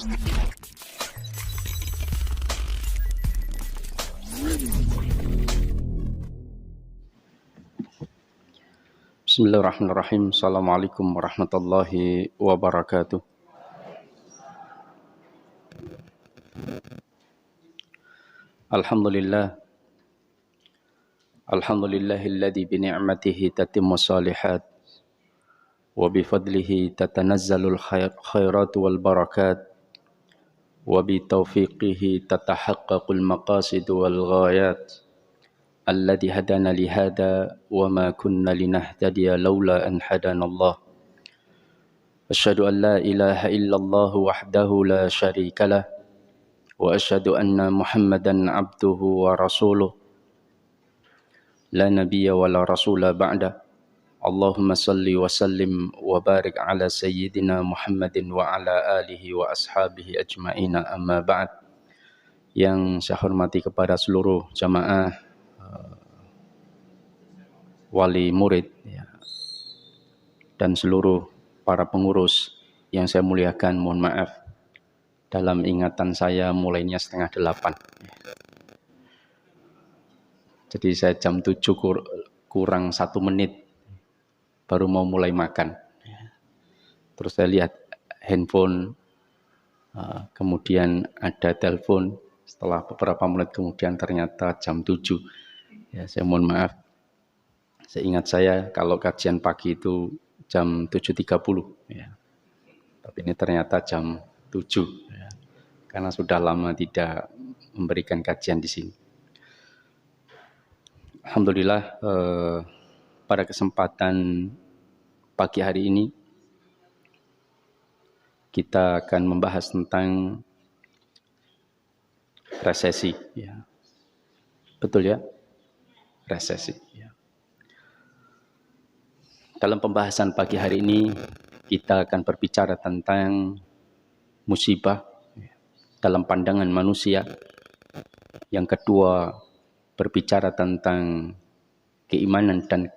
Bismillahirrahmanirrahim. Assalamualaikum warahmatullahi wabarakatuh. Alhamdulillah. Alhamdulillahilladzi bi ni'matihi tatimmu shalihat wa bi fadlihi tatanazzalul khairat wal barakat wa bi taufiqihi tatahaqqaqul maqasid wal ghayat. Alladzi hadana li hada wa ma kunna linahtadiya laula an hadana Allah. Asyhadu an la ilaha illallah wahdahu la syarika lah wa asyhadu anna Muhammadan abduhu wa rasuluh. La nabiyya wa la rasula ba'da. Allahumma salli wa sallim wa barik ala sayyidina Muhammadin wa ala alihi wa ashabihi ajma'ina amma ba'd. Yang saya hormati kepada seluruh jamaah wali murid ya, dan seluruh para pengurus yang saya muliakan, mohon maaf dalam ingatan saya mulainya 7:30 ya. Jadi saya jam 7 kurang 1 menit baru mau mulai makan ya. Terus saya lihat handphone, kemudian ada telepon, setelah beberapa menit kemudian ternyata jam 7 ya. Saya mohon maaf. Seingat saya kalau kajian pagi itu jam 7.30 ya. Tapi ini ternyata jam 7 ya. Karena sudah lama tidak memberikan kajian di sini. Alhamdulillah pada kesempatan pagi hari ini kita akan membahas tentang resesi ya. Betul ya? Resesi ya. Dalam pembahasan pagi hari ini kita akan berbicara tentang musibah dalam pandangan manusia. Yang kedua, berbicara tentang keimanan dan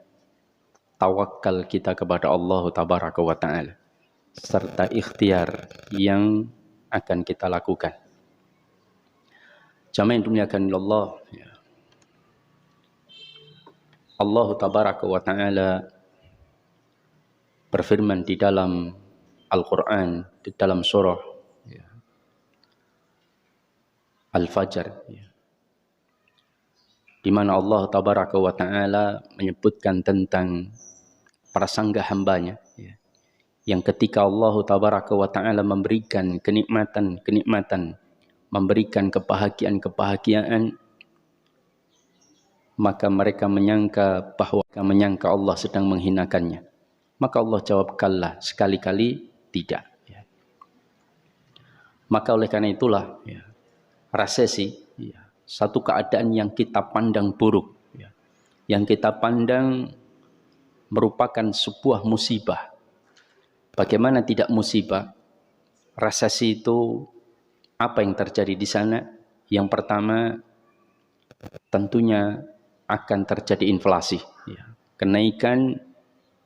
tawakal kita kepada Allah Tabaraka wa Ta'ala, serta ikhtiar yang akan kita lakukan. Jamaah yang dimuliakan Allah, Allah Tabaraka wa Ta'ala berfirman di dalam Al-Quran, di dalam surah Al-Fajr, di mana Allah Tabaraka wa Ta'ala menyebutkan tentang prasangka hambanya, yang ketika Allah Tabaraka wa Ta'ala memberikan kenikmatan, memberikan kebahagiaan, maka mereka menyangka Allah sedang menghinakannya. Maka Allah jawab, kalla, sekali-kali tidak. Ya. Maka oleh karena itulah resesi, satu keadaan yang kita pandang buruk, yang kita pandang merupakan sebuah musibah. Bagaimana tidak musibah? Resesi itu apa yang terjadi di sana? Yang pertama, tentunya akan terjadi inflasi, kenaikan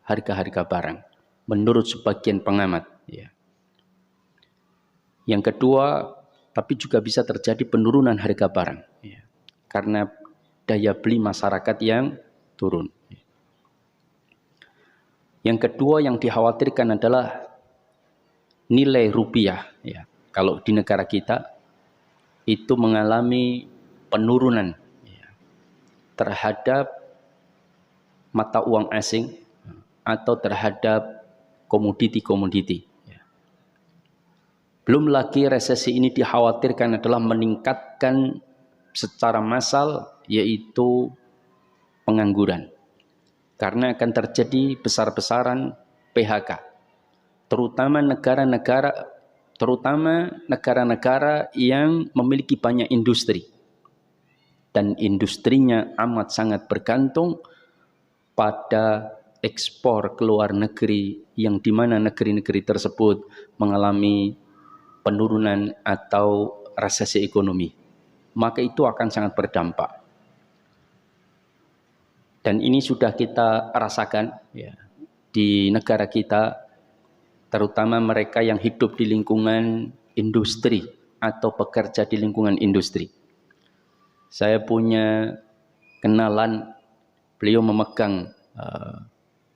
harga-harga barang menurut sebagian pengamat ya. Yang kedua, tapi juga bisa terjadi penurunan harga barang ya, karena daya beli masyarakat yang turun. Yang kedua yang dikhawatirkan adalah nilai rupiah ya. Kalau di negara kita itu mengalami penurunan ya, terhadap mata uang asing atau terhadap komoditi-komoditi. Belum lagi resesi ini dikhawatirkan adalah meningkatkan secara massal, yaitu pengangguran. Karena akan terjadi besar-besaran PHK. Terutama negara-negara yang memiliki banyak industri. Dan industrinya amat sangat bergantung pada ekspor ke luar negeri, yang dimana negeri-negeri tersebut mengalami penurunan atau resesi ekonomi, maka itu akan sangat berdampak. Dan ini sudah kita rasakan ya, di negara kita, terutama mereka yang hidup di lingkungan industri atau bekerja di lingkungan industri. Saya punya kenalan, beliau memegang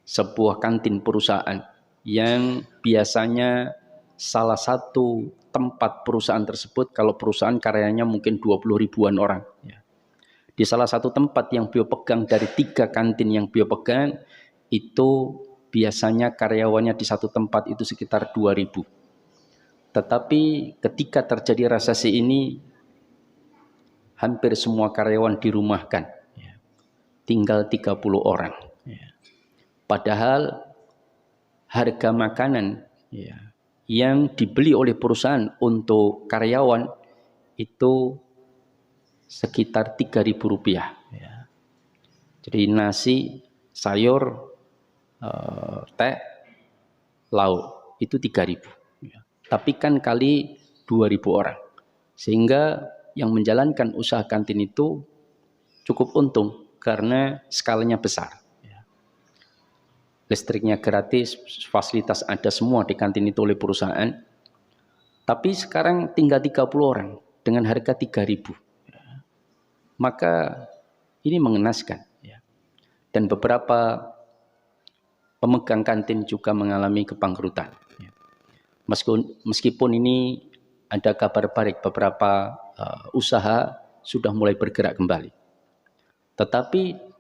sebuah kantin perusahaan yang biasanya salah satu tempat perusahaan tersebut, kalau perusahaan karyanya mungkin 20 ribuan orang. Di salah satu tempat yang beliau pegang dari 3 kantin yang beliau pegang, itu biasanya karyawannya di satu tempat itu sekitar 2.000. Tetapi ketika terjadi resesi ini, hampir semua karyawan dirumahkan. Tinggal 30 orang. Padahal harga makanan yang dibeli oleh perusahaan untuk karyawan itu sekitar Rp3.000. Jadi nasi, sayur, teh, lauk itu 3.000. Tapi kan kali 2.000 orang. Sehingga yang menjalankan usaha kantin itu cukup untung karena skalanya besar. Listriknya gratis, fasilitas ada semua di kantin itu oleh perusahaan. Tapi sekarang tinggal 30 orang dengan harga 3.000. Maka ini mengenaskan. Dan beberapa pemegang kantin juga mengalami kebangkrutan. Meskipun ini ada kabar baik, beberapa usaha sudah mulai bergerak kembali. Tetapi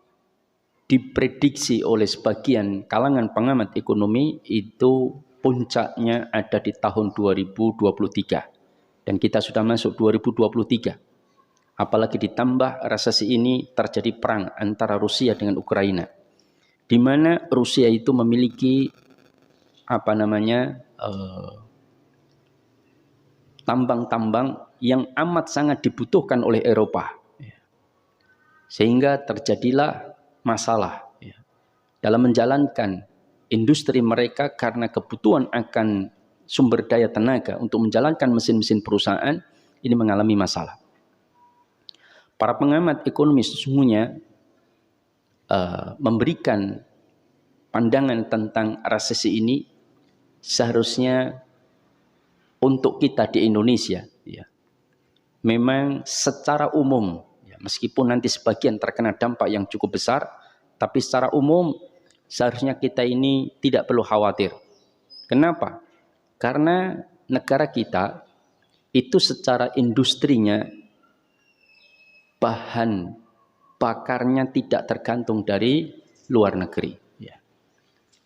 diprediksi oleh sebagian kalangan pengamat ekonomi itu puncaknya ada di tahun 2023. Dan kita sudah masuk 2023. Apalagi ditambah resesi ini terjadi perang antara Rusia dengan Ukraina. Di mana Rusia itu memiliki tambang-tambang yang amat sangat dibutuhkan oleh Eropa. Sehingga terjadilah masalah dalam menjalankan industri mereka karena kebutuhan akan sumber daya tenaga untuk menjalankan mesin-mesin perusahaan ini mengalami masalah. Para pengamat ekonomi sesungguhnya memberikan pandangan tentang resesi ini seharusnya untuk kita di Indonesia memang secara umum meskipun nanti sebagian terkena dampak yang cukup besar, tapi secara umum seharusnya kita ini tidak perlu khawatir. Kenapa? Karena negara kita itu secara industrinya bahan bakarnya tidak tergantung dari luar negeri.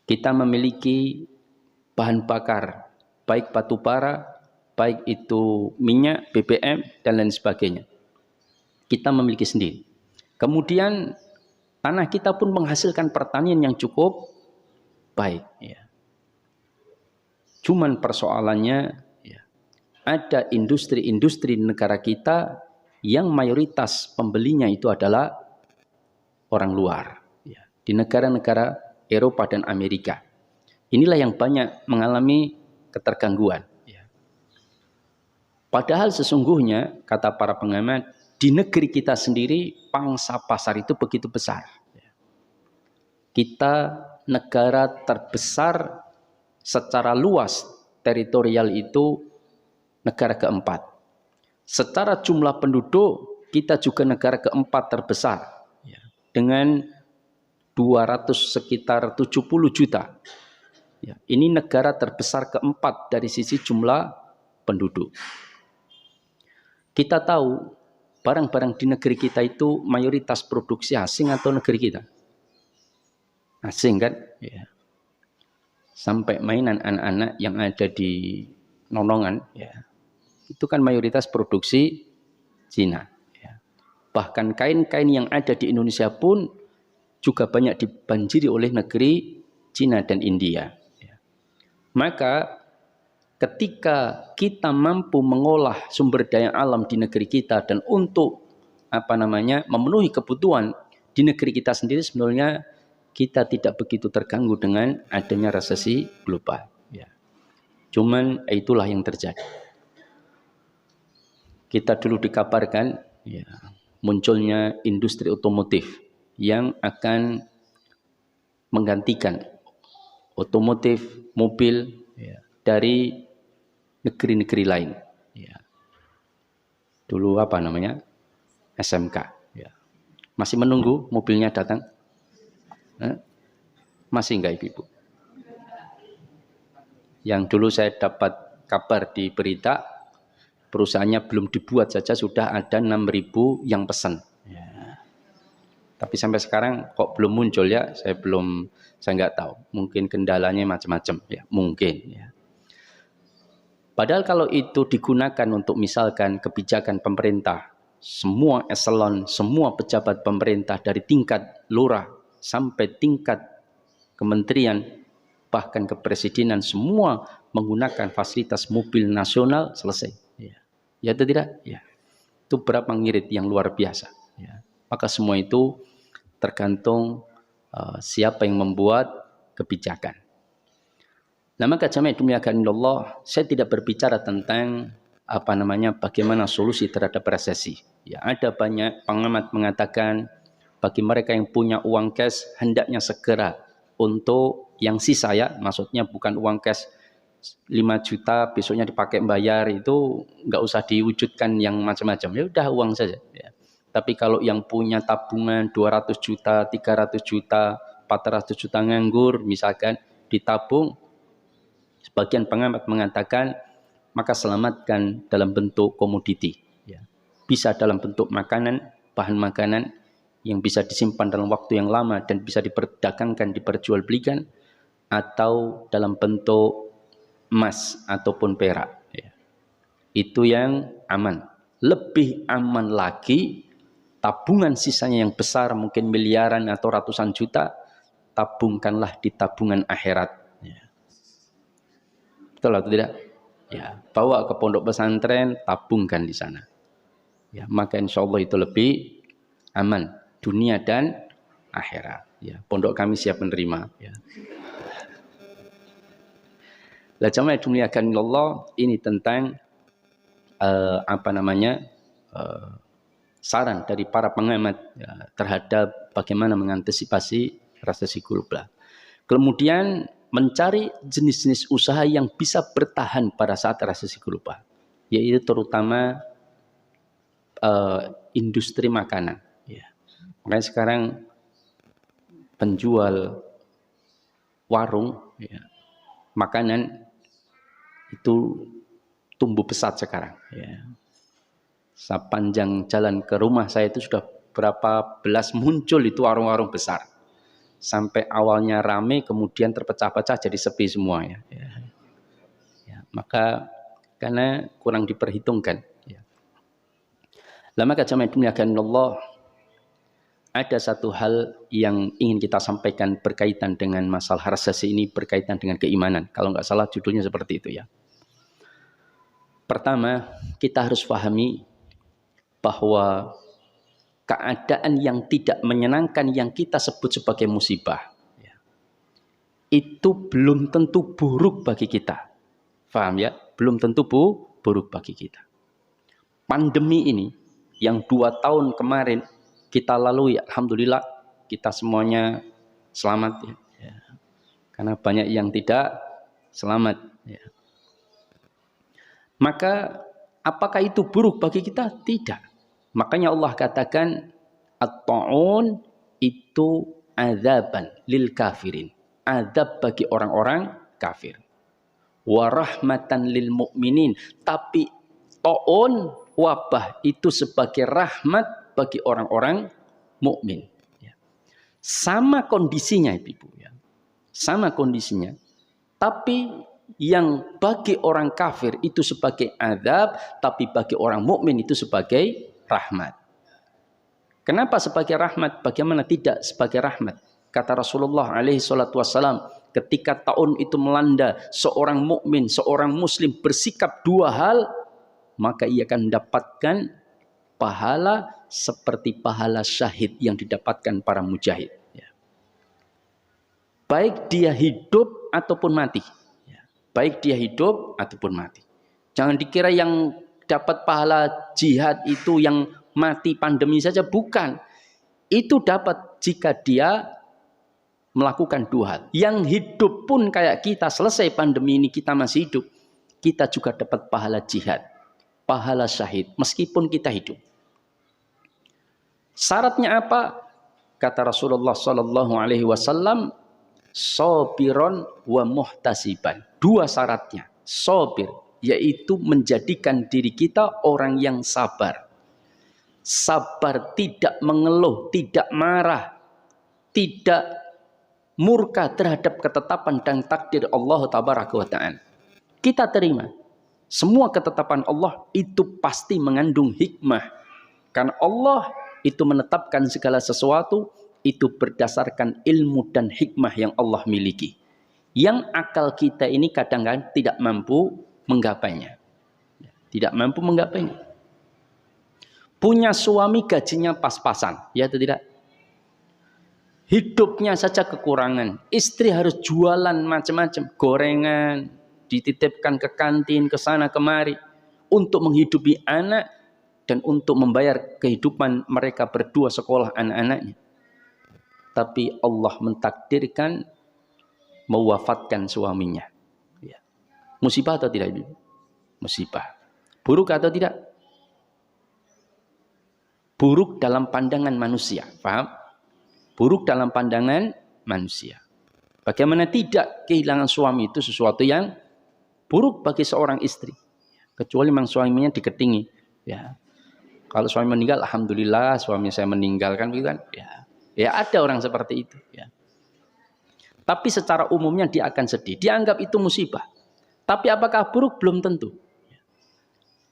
Kita memiliki bahan bakar, baik batu bara, baik itu minyak, BBM, dan lain sebagainya. Kita memiliki sendiri. Kemudian tanah kita pun menghasilkan pertanian yang cukup baik. Cuman persoalannya ada industri-industri di negara kita yang mayoritas pembelinya itu adalah orang luar. Di negara-negara Eropa dan Amerika. Inilah yang banyak mengalami ketergangguan. Padahal sesungguhnya kata para pengamat, di negeri kita sendiri pangsa pasar itu begitu besar. Kita negara terbesar secara luas teritorial itu negara keempat. Secara jumlah penduduk kita juga negara keempat terbesar dengan sekitar 270 juta. Ini negara terbesar keempat dari sisi jumlah penduduk. Kita tahu barang-barang di negeri kita itu mayoritas produksi asing atau negeri kita? Asing kan? Sampai mainan anak-anak yang ada di Nonongan, itu kan mayoritas produksi Cina. Bahkan kain-kain yang ada di Indonesia pun juga banyak dibanjiri oleh negeri Cina dan India. Maka ketika kita mampu mengolah sumber daya alam di negeri kita dan untuk memenuhi kebutuhan di negeri kita sendiri, sebenarnya kita tidak begitu terganggu dengan adanya resesi global. Cuman itulah yang terjadi. Kita dulu dikabarkan munculnya industri otomotif yang akan menggantikan otomotif mobil dari negeri-negeri lain. Ya. Dulu apa namanya? SMK. Ya. Masih menunggu mobilnya datang? Masih enggak Ibu? Yang dulu saya dapat kabar di berita, perusahaannya belum dibuat saja sudah ada 6.000 yang pesan. Ya. Tapi sampai sekarang kok belum muncul ya? Saya nggak tahu. Mungkin kendalanya macam-macam ya, mungkin ya. Padahal kalau itu digunakan untuk misalkan kebijakan pemerintah, semua eselon, semua pejabat pemerintah dari tingkat lurah sampai tingkat kementerian, bahkan kepresidenan, semua menggunakan fasilitas mobil nasional, selesai. Ya, ya atau tidak? Ya. Itu berapa ngirit yang luar biasa. Ya. Maka semua itu tergantung siapa yang membuat kebijakan. Nah, maka jamaah dimuliakan Allah, saya tidak berbicara tentang bagaimana solusi terhadap resesi. Ya, ada banyak pengamat mengatakan bagi mereka yang punya uang cash hendaknya segera untuk yang sisa ya, maksudnya bukan uang cash 5 juta besoknya dipakai bayar, itu nggak usah diwujudkan yang macam-macam. Ya udah uang saja. Ya. Tapi kalau yang punya tabungan 200 juta, 300 juta, 400 juta nganggur misalkan ditabung, sebagian pengamat mengatakan maka selamatkan dalam bentuk komoditi. Ya. Bisa dalam bentuk makanan, bahan makanan yang bisa disimpan dalam waktu yang lama dan bisa diperdagangkan, diperjualbelikan, atau dalam bentuk emas ataupun perak. Ya. Itu yang aman. Lebih aman lagi, tabungan sisanya yang besar, mungkin miliaran atau ratusan juta, tabungkanlah di tabungan akhirat. Betul atau tidak? Ya, bawa ke pondok pesantren, tabungkan di sana. Ya, maka insya Allah itu lebih aman dunia dan akhirat. Ya, pondok kami siap menerima. Ya. Lah jamaah dimuliakan Allah, ini tentang saran dari para pengamat ya, terhadap bagaimana mengantisipasi resesi global. Kemudian mencari jenis-jenis usaha yang bisa bertahan pada saat resesi global, yaitu terutama industri makanan. Ya. Makanya sekarang penjual warung ya, makanan itu tumbuh pesat sekarang. Ya. Sepanjang jalan ke rumah saya itu sudah berapa belas muncul itu warung-warung besar. Sampai awalnya rame, kemudian terpecah-pecah jadi sepi semua ya. Ya, maka karena kurang diperhitungkan. Ya. Lah maka jamaah dimuliakan Allah, ada satu hal yang ingin kita sampaikan berkaitan dengan masalah resesi ini, berkaitan dengan keimanan. Kalau nggak salah judulnya seperti itu ya. Pertama, kita harus pahami bahwa keadaan yang tidak menyenangkan yang kita sebut sebagai musibah ya, itu belum tentu buruk bagi kita. Paham ya? Belum tentu buruk bagi kita. Pandemi ini yang 2 tahun kemarin kita lalui, alhamdulillah kita semuanya selamat ya. Ya. Karena banyak yang tidak selamat ya. Maka apakah itu buruk bagi kita? Tidak. Makanya Allah katakan at-ta'un itu azaban lil kafirin. Azab bagi orang-orang kafir. Wa rahmatan lil mu'minin. Tapi ta'un, wabah itu sebagai rahmat bagi orang-orang mukmin. Ya. Sama kondisinya Ibu ya. Sama kondisinya. Tapi yang bagi orang kafir itu sebagai azab, tapi bagi orang mukmin itu sebagai rahmat. Kenapa sebagai rahmat? Bagaimana tidak sebagai rahmat? Kata Rasulullah alaihi salatu wassalam, ketika taun itu melanda seorang mukmin, seorang muslim bersikap 2 hal, maka ia akan mendapatkan pahala seperti pahala syahid yang didapatkan para mujahid. Ya. Baik dia hidup ataupun mati. Ya. Baik dia hidup ataupun mati. Jangan dikira yang dapat pahala jihad itu yang mati pandemi saja, bukan. Itu dapat jika dia melakukan 2 hal. Yang hidup pun kayak kita, selesai pandemi ini kita masih hidup, kita juga dapat pahala jihad. pahala syahid meskipun kita hidup. Syaratnya apa? Kata Rasulullah sallallahu alaihi wasallam, sabiron wa muhtasiban. Dua syaratnya. Sabir, yaitu menjadikan diri kita orang yang sabar. Sabar, tidak mengeluh, tidak marah, tidak murka terhadap ketetapan dan takdir Allah tabaraka wa ta'ala. Kita terima. Semua ketetapan Allah itu pasti mengandung hikmah. Karena Allah itu menetapkan segala sesuatu itu berdasarkan ilmu dan hikmah yang Allah miliki. Yang akal kita ini kadang-kadang tidak mampu menggapainya. Tidak mampu menggapainya. Punya suami gajinya pas-pasan, ya atau tidak? Hidupnya saja kekurangan. Istri harus jualan macam-macam, gorengan, dititipkan ke kantin, ke sana kemari untuk menghidupi anak dan untuk membayar kehidupan mereka berdua sekolah anak-anaknya. Tapi Allah mentakdirkan mewafatkan suaminya. Ya. Musibah atau tidak? Musibah. Buruk atau tidak? Buruk dalam pandangan manusia. Paham? Buruk dalam pandangan manusia. Bagaimana tidak, kehilangan suami itu sesuatu yang buruk bagi seorang istri. Kecuali memang suaminya diketingi. Ya. Kalau suami meninggal, alhamdulillah suami saya meninggal, kan begitu kan? Ya ada orang seperti itu. Ya. Tapi secara umumnya dia akan sedih. Dianggap itu musibah. Tapi apakah buruk? Belum tentu.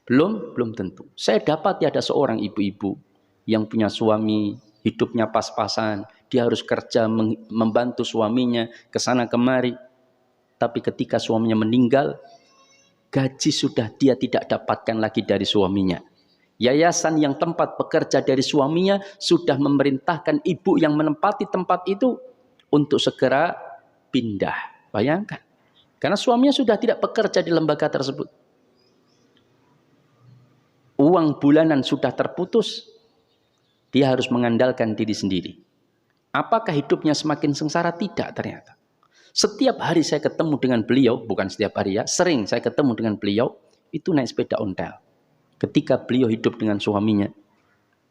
Belum tentu. Saya dapati ada seorang ibu-ibu yang punya suami, hidupnya pas-pasan. Dia harus kerja membantu suaminya ke sana kemari. Tapi ketika suaminya meninggal, gaji sudah dia tidak dapatkan lagi dari suaminya. Yayasan yang tempat bekerja dari suaminya sudah memerintahkan ibu yang menempati tempat itu untuk segera pindah. Bayangkan. Karena suaminya sudah tidak bekerja di lembaga tersebut. Uang bulanan sudah terputus. Dia harus mengandalkan diri sendiri. Apakah hidupnya semakin sengsara? Tidak ternyata. Setiap hari saya ketemu dengan beliau, bukan setiap hari ya, sering saya ketemu dengan beliau, itu naik sepeda ontel. Ketika beliau hidup dengan suaminya,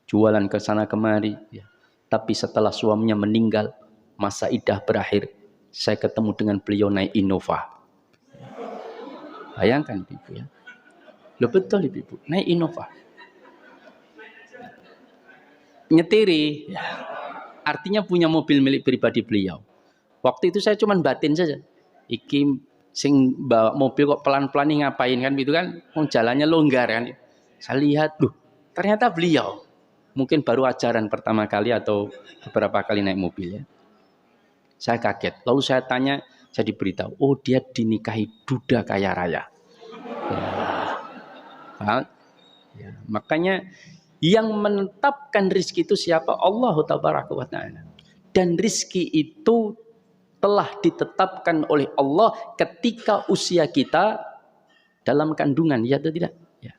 jualan ke sana kemari, ya. Tapi setelah suaminya meninggal, masa idah berakhir, saya ketemu dengan beliau naik Innova. Bayangkan ibu ya. Loh betul ibu, naik Innova. Nyetiri, ya. Artinya punya mobil milik pribadi beliau. Waktu itu saya cuma batin saja. Iki sing bawa mobil kok pelan-pelan ngapain kan gitu kan? Jalannya longgar kan. Saya lihat, ternyata beliau mungkin baru ajaran pertama kali atau beberapa kali naik mobil ya. Saya kaget. Lalu saya tanya, saya diberitahu, oh dia dinikahi duda kaya raya. Ya, makanya yang menetapkan rizki itu siapa? Allah tabaraka wa ta'ala. Dan rizki itu telah ditetapkan oleh Allah ketika usia kita dalam kandungan, ya atau tidak? Ya.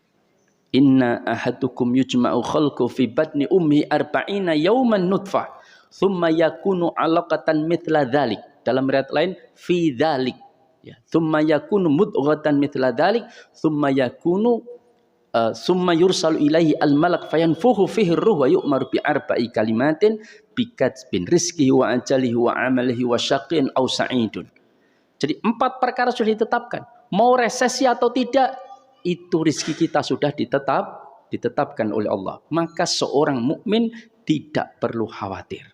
Inna ahadukum yujma'u khalqu fi batni ummi arba'ina yawman nutfah thumma yakunu 'alaqatan mithla dhalik. Dalam riwayat lain fi dhalik. Ya, thumma yakunu mudghatan mithla dhalik thumma yakunu summa yursalu ilaihi al-malak fayanfuhu fihi ruh wa yu'maru bi arba'i kalimatin bikatsbin rizqihi wa ajalihi wa amalihi wa syaqin aw sa'idun. Jadi 4 perkara sudah ditetapkan. Mau resesi atau tidak, itu rizki kita sudah ditetapkan oleh Allah. Maka seorang mukmin tidak perlu khawatir.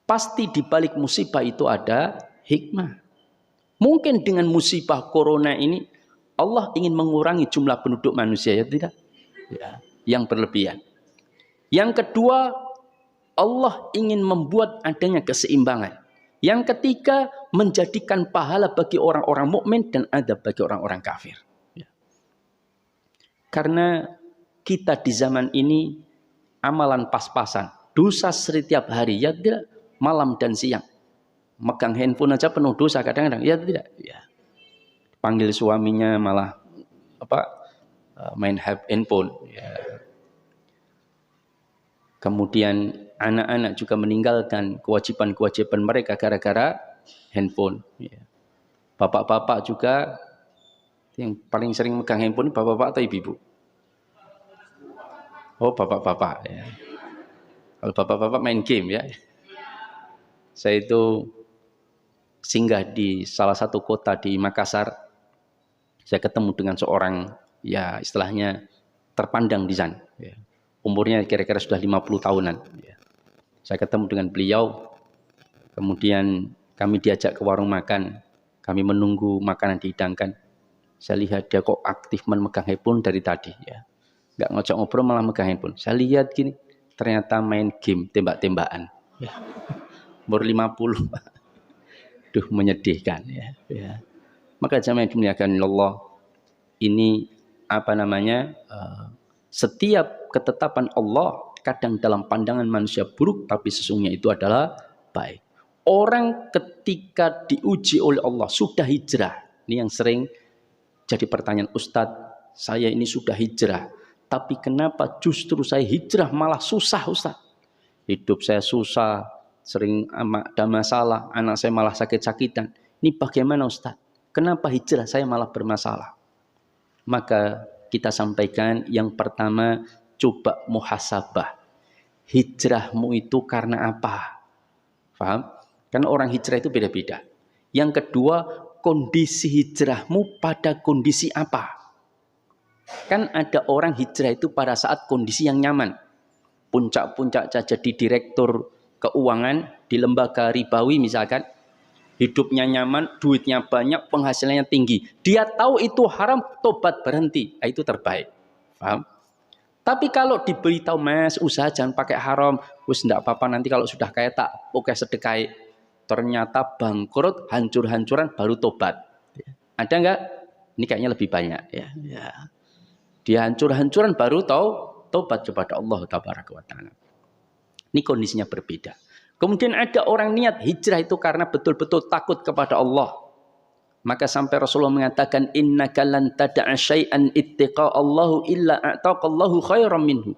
Pasti di balik musibah itu ada hikmah. Mungkin dengan musibah corona ini Allah ingin mengurangi jumlah penduduk manusia, ya tidak? Ya, yang berlebihan. Yang kedua, Allah ingin membuat adanya keseimbangan. Yang ketiga, menjadikan pahala bagi orang-orang mukmin dan adab bagi orang-orang kafir. Ya. Karena kita di zaman ini amalan pas-pasan, dosa setiap hari, ya tidak? Malam dan siang. Megang handphone aja penuh dosa kadang-kadang, ya tidak? Ya. Panggil suaminya malah main handphone. Ya. Kemudian anak-anak juga meninggalkan kewajiban-kewajiban mereka gara-gara handphone. Ya. Bapak-bapak juga Yang paling sering megang handphone bapak-bapak atau ibu-ibu? Oh, bapak-bapak ya. Kalau bapak-bapak main game ya. Saya itu singgah di salah satu kota di Makassar. Saya ketemu dengan seorang ya istilahnya terpandang di sana. Ya. Umurnya kira-kira sudah 50 tahunan. Ya. Saya ketemu dengan beliau. Kemudian kami diajak ke warung makan. Kami menunggu makanan dihidangkan. Saya lihat dia kok aktif memegang handphone dari tadi. Ya. Nggak ngocok ngobrol malah megang handphone. Saya lihat gini, ternyata main game tembak-tembakan. Ya. Umur 50. Duh, menyedihkan ya. Ya. Maka jamaah yang dimuliakan Allah, ini apa namanya? Setiap ketetapan Allah kadang dalam pandangan manusia buruk, tapi sesungguhnya itu adalah baik. Orang ketika diuji oleh Allah sudah hijrah. Ini yang sering jadi pertanyaan, Ustadz, saya ini sudah hijrah, tapi kenapa justru saya hijrah malah susah, Ustadz? Hidup saya susah, sering ada masalah, anak saya malah sakit-sakitan. Ini bagaimana, Ustadz? Kenapa hijrah saya malah bermasalah? Maka kita sampaikan yang pertama, coba muhasabah. Hijrahmu itu karena apa? Paham? Karena orang hijrah itu beda-beda. Yang kedua, kondisi hijrahmu pada kondisi apa? Kan ada orang hijrah itu pada saat kondisi yang nyaman. Puncak-puncak jadi direktur keuangan di lembaga ribawi misalkan. Hidupnya nyaman, duitnya banyak, penghasilannya tinggi. Dia tahu itu haram, tobat berhenti. Nah, itu terbaik. Paham? Tapi kalau diberitahu, Mas, usaha jangan pakai haram. Wis enggak apa-apa, nanti kalau sudah kaya tak oke sedekah. Ternyata bangkrut, hancur-hancuran, baru tobat. Ada enggak? Ini kayaknya lebih banyak. Ya. Dia hancur-hancuran, baru tobat kepada Allah Tabaraka wa Ta'ala. Ini kondisinya berbeda. Kemudian ada orang niat hijrah itu karena betul-betul takut kepada Allah. Maka sampai Rasulullah mengatakan, innaka lan tada'a syai'an ittaqa'allahu illa a'taqallahu khairan minhu.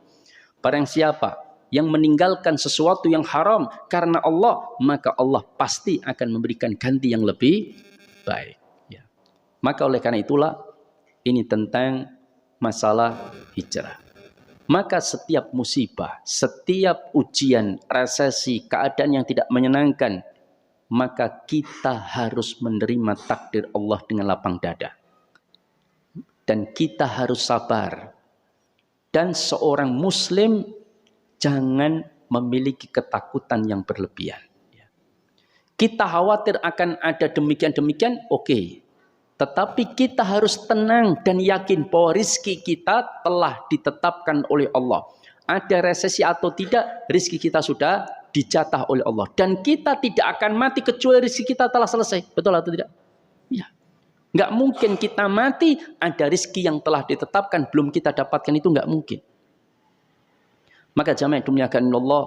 Barang siapa yang meninggalkan sesuatu yang haram karena Allah, maka Allah pasti akan memberikan ganti yang lebih baik. Ya. Maka oleh karena itulah, ini tentang masalah hijrah. Maka setiap musibah, setiap ujian, resesi, keadaan yang tidak menyenangkan, maka kita harus menerima takdir Allah dengan lapang dada. Dan kita harus sabar. Dan seorang muslim jangan memiliki ketakutan yang berlebihan. Kita khawatir akan ada demikian-demikian, oke. Tetapi kita harus tenang dan yakin bahwa rizki kita telah ditetapkan oleh Allah. Ada resesi atau tidak, rizki kita sudah dijatah oleh Allah. Dan kita tidak akan mati kecuali rizki kita telah selesai. Betul atau tidak? Ya. Nggak mungkin kita mati, ada rizki yang telah ditetapkan, belum kita dapatkan, itu nggak mungkin. Maka jamaah yang dimuliakan Allah,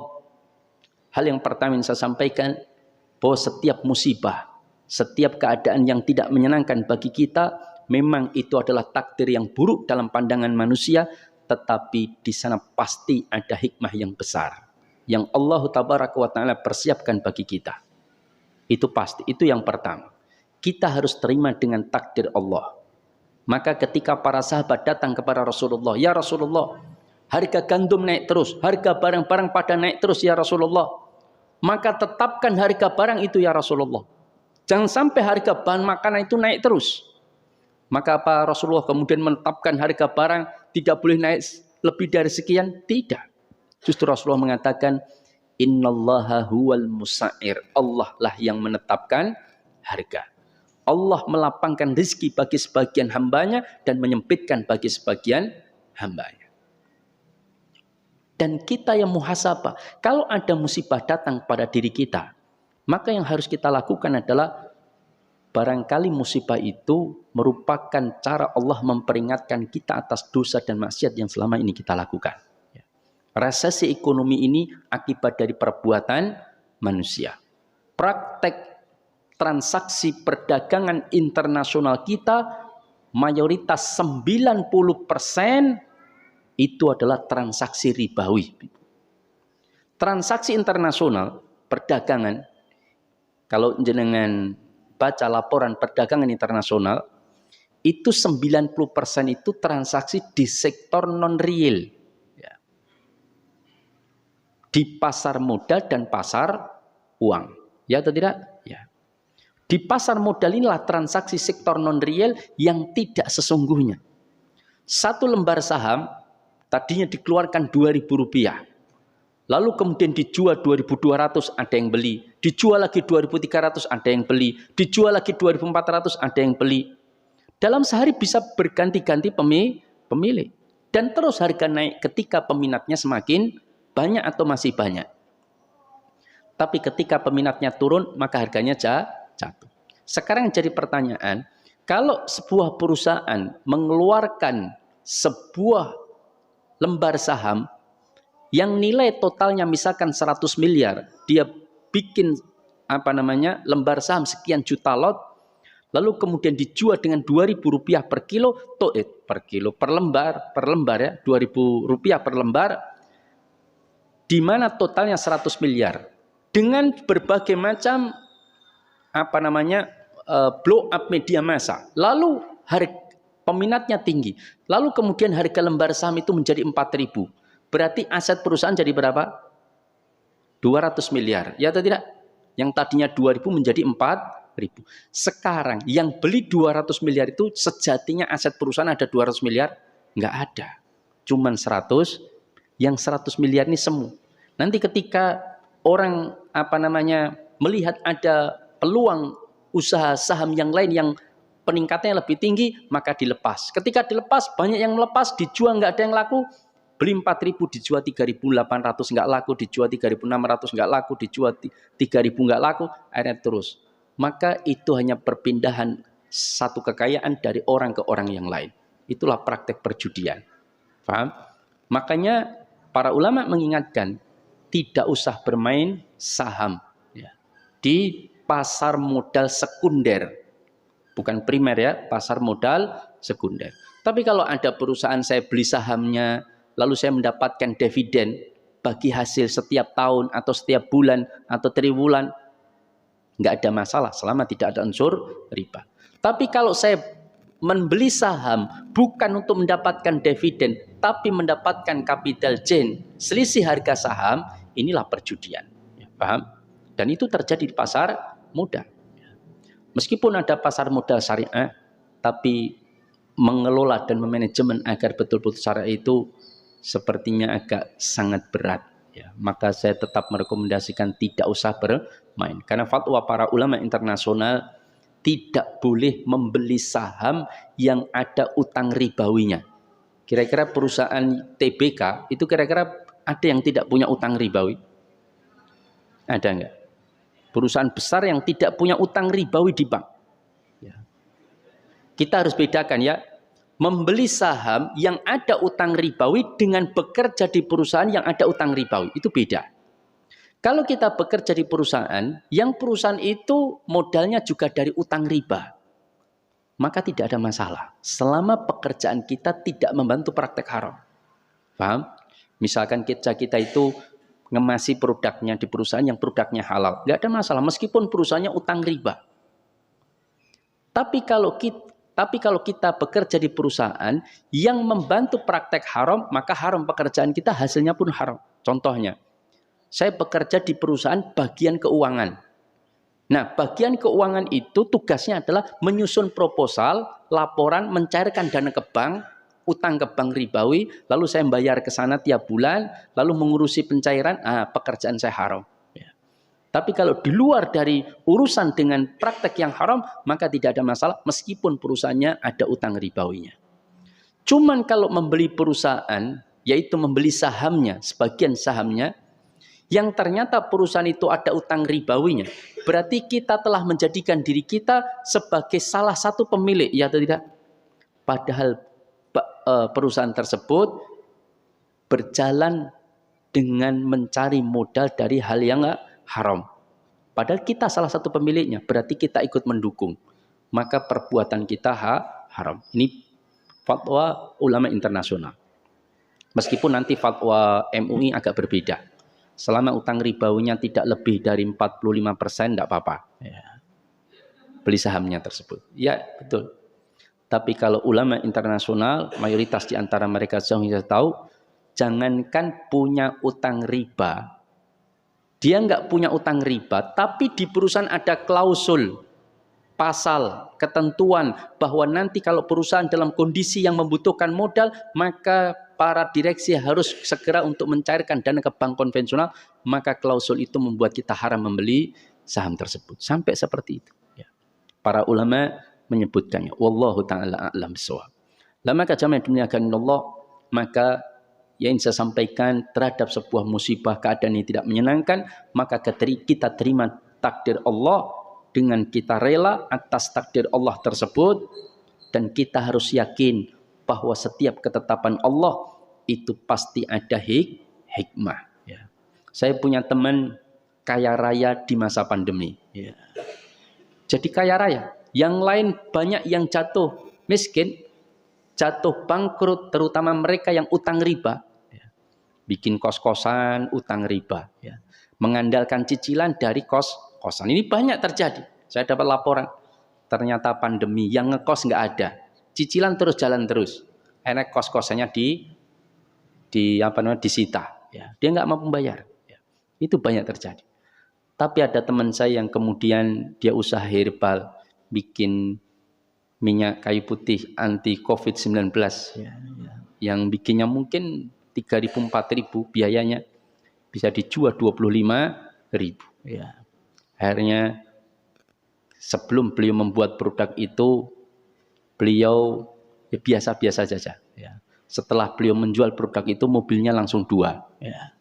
hal yang pertama yang saya sampaikan, bahwa setiap musibah, setiap keadaan yang tidak menyenangkan bagi kita, memang itu adalah takdir yang buruk dalam pandangan manusia, tetapi di sana pasti ada hikmah yang besar yang Allah Tabaraka wa Ta'ala persiapkan bagi kita. Itu pasti, itu yang pertama. Kita harus terima dengan takdir Allah. Maka ketika para sahabat datang kepada Rasulullah, ya Rasulullah, harga gandum naik terus, harga barang-barang pada naik terus ya Rasulullah. Maka tetapkan harga barang itu ya Rasulullah. Jangan sampai harga bahan makanan itu naik terus. Maka apa Rasulullah kemudian menetapkan harga barang tidak boleh naik lebih dari sekian? Tidak. Justru Rasulullah mengatakan, innallaha huwal musa'ir. Allah lah yang menetapkan harga. Allah melapangkan rezeki bagi sebagian hambanya dan menyempitkan bagi sebagian hambanya. Dan kita yang muhasabah, kalau ada musibah datang pada diri kita, maka yang harus kita lakukan adalah barangkali musibah itu merupakan cara Allah memperingatkan kita atas dosa dan maksiat yang selama ini kita lakukan. Resesi ekonomi ini akibat dari perbuatan manusia. Praktek transaksi perdagangan internasional kita mayoritas 90% itu adalah transaksi ribawi. Transaksi internasional perdagangan, kalau jenengan baca laporan perdagangan internasional, itu 90% itu transaksi di sektor non-real. Ya. Di pasar modal dan pasar uang. Ya atau tidak? Ya. Di pasar modal inilah transaksi sektor non-real yang tidak sesungguhnya. Satu lembar saham tadinya dikeluarkan Rp2.000. Lalu kemudian dijual 2.200, ada yang beli. Dijual lagi 2.300, ada yang beli. Dijual lagi 2.400, ada yang beli. Dalam sehari bisa berganti-ganti pemilik. Dan terus harga naik ketika peminatnya semakin banyak atau masih banyak. Tapi ketika peminatnya turun, maka harganya jatuh. Sekarang jadi pertanyaan, kalau sebuah perusahaan mengeluarkan sebuah lembar saham yang nilai totalnya misalkan 100 miliar, dia bikin lembar saham sekian juta lot, lalu kemudian dijual dengan Rp2.000 per kilo, per lembar ya, Rp2.000 per lembar, di mana totalnya 100 miliar. Dengan berbagai macam blow up media massa. Lalu peminatnya tinggi. Lalu kemudian harga lembar saham itu menjadi 4.000. Berarti aset perusahaan jadi berapa? 200 miliar. Ya atau tidak? Yang tadinya 2.000 menjadi 4.000. Sekarang yang beli 200 miliar itu sejatinya aset perusahaan ada 200 miliar? Enggak ada. Cuman 100. Yang 100 miliar ini semu. Nanti ketika orang melihat ada peluang usaha saham yang lain yang peningkatannya lebih tinggi, maka dilepas. Ketika dilepas, banyak yang melepas, dijual nggak ada yang laku, beli 4.000, dijual 3.800 nggak laku, dijual 3.600 nggak laku, dijual 3.000 nggak laku, akhirnya terus. Maka itu hanya perpindahan satu kekayaan dari orang ke orang yang lain. Itulah praktek perjudian. Paham? Makanya para ulama mengingatkan, tidak usah bermain saham ya, di pasar modal sekunder, bukan primer ya, pasar modal sekunder. Tapi kalau ada perusahaan saya beli sahamnya, lalu saya mendapatkan dividen bagi hasil setiap tahun atau setiap bulan atau triwulan, nggak ada masalah selama tidak ada unsur riba. Tapi kalau saya membeli saham bukan untuk mendapatkan dividen, tapi mendapatkan capital gain, selisih harga saham, inilah perjudian. Ya, paham? Dan itu terjadi di pasar modal. Meskipun ada pasar modal syariah, tapi mengelola dan memanajemen agar betul-betul syariah itu sepertinya agak sangat berat. Ya, maka saya tetap merekomendasikan tidak usah bermain. Karena fatwa para ulama internasional tidak boleh membeli saham yang ada utang ribawinya. Kira-kira perusahaan TBK itu kira-kira ada yang tidak punya utang ribawi? Ada enggak? Perusahaan besar yang tidak punya utang ribawi di bank. Ya. Kita harus bedakan ya. Membeli saham yang ada utang ribawi dengan bekerja di perusahaan yang ada utang ribawi. Itu beda. Kalau kita bekerja di perusahaan, yang perusahaan itu modalnya juga dari utang riba, maka tidak ada masalah. Selama pekerjaan kita tidak membantu praktek haram. Paham? Misalkan kita itu ngemasi produknya di perusahaan yang produknya halal, nggak ada masalah meskipun perusahaannya utang riba. Tapi kalau kita bekerja di perusahaan yang membantu praktek haram, maka haram pekerjaan kita, hasilnya pun haram. Contohnya, saya bekerja di perusahaan bagian keuangan. Nah, bagian keuangan itu tugasnya adalah menyusun proposal, laporan, mencairkan dana ke bank, utang ke bank ribawi, lalu saya membayar ke sana tiap bulan, lalu mengurusi pencairan, pekerjaan saya haram. Ya. Tapi kalau di luar dari urusan dengan praktek yang haram, maka tidak ada masalah meskipun perusahaannya ada utang ribawinya. Cuman kalau membeli perusahaan, yaitu membeli sahamnya, sebagian sahamnya, yang ternyata perusahaan itu ada utang ribawinya, berarti kita telah menjadikan diri kita sebagai salah satu pemilik, ya atau tidak? Padahal perusahaan tersebut berjalan dengan mencari modal dari hal yang haram. Padahal kita salah satu pemiliknya, berarti kita ikut mendukung. Maka perbuatan kita haram. Ini fatwa ulama internasional. Meskipun nanti fatwa MUI agak berbeda. Selama utang ribawinya tidak lebih dari 45%, tidak apa-apa. Ya. Beli sahamnya tersebut. Ya, betul. Tapi kalau ulama internasional, mayoritas di antara mereka yang saya tahu, jangankan punya utang riba, dia nggak punya utang riba, tapi di perusahaan ada klausul, pasal, ketentuan bahwa nanti kalau perusahaan dalam kondisi yang membutuhkan modal, maka para direksi harus segera untuk mencairkan dana ke bank konvensional, maka klausul itu membuat kita haram membeli saham tersebut. Sampai seperti itu. Ya. Para ulama menyebutkannya. Wallahu ta'ala a'lam bishawab. Maka jamaah dimuliakan Allah, maka yang saya sampaikan terhadap sebuah musibah, keadaan yang tidak menyenangkan, maka kita terima takdir Allah dengan kita rela atas takdir Allah tersebut, dan kita harus yakin bahwa setiap ketetapan Allah itu pasti ada hikmah. Ya. Saya punya teman kaya raya di masa pandemi. Ya. Jadi kaya raya. Yang lain banyak yang jatuh miskin, jatuh bangkrut, terutama mereka yang utang riba. Ya. Bikin kos-kosan, utang riba. Ya. Mengandalkan cicilan dari kos-kosan. Ini banyak terjadi. Saya dapat laporan. Ternyata pandemi yang ngekos nggak ada. Cicilan terus jalan terus. Akhirnya kos-kosannya disita. Ya. Dia nggak mau membayar. Ya. Itu banyak terjadi. Tapi ada teman saya yang kemudian dia usaha herbal, bikin minyak kayu putih anti COVID-19. Ya. Yang bikinnya mungkin 3.000, 4.000 biayanya. Bisa dijual 25.000. Ya. Akhirnya sebelum beliau membuat produk itu, beliau ya biasa-biasa saja. Ya. Setelah beliau menjual produk itu, mobilnya langsung 2. Ya.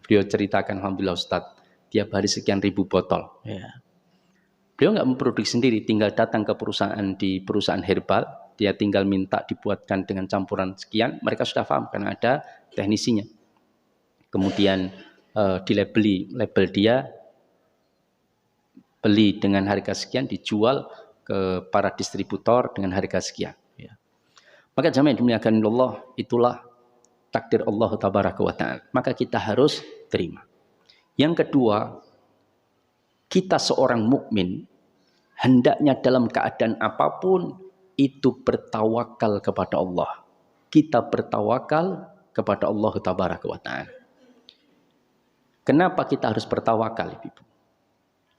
Beliau ceritakan, alhamdulillah Ustadz, tiap hari sekian ribu botol. Ya. Beliau nggak memproduksi sendiri, tinggal datang ke perusahaan herbal, dia tinggal minta dibuatkan dengan campuran sekian, mereka sudah paham karena ada teknisinya. Kemudian label dia, beli dengan harga sekian, dijual ke para distributor dengan harga sekian. Ya. Maka jamaah dimuliakan Allah, itulah takdir Allah tabaraka wa ta'ala. Maka kita harus terima. Yang kedua, kita seorang mukmin hendaknya dalam keadaan apapun itu bertawakal kepada Allah. Kita bertawakal kepada Allah tabaraka wa ta'ala. Kenapa kita harus bertawakal, Ibu?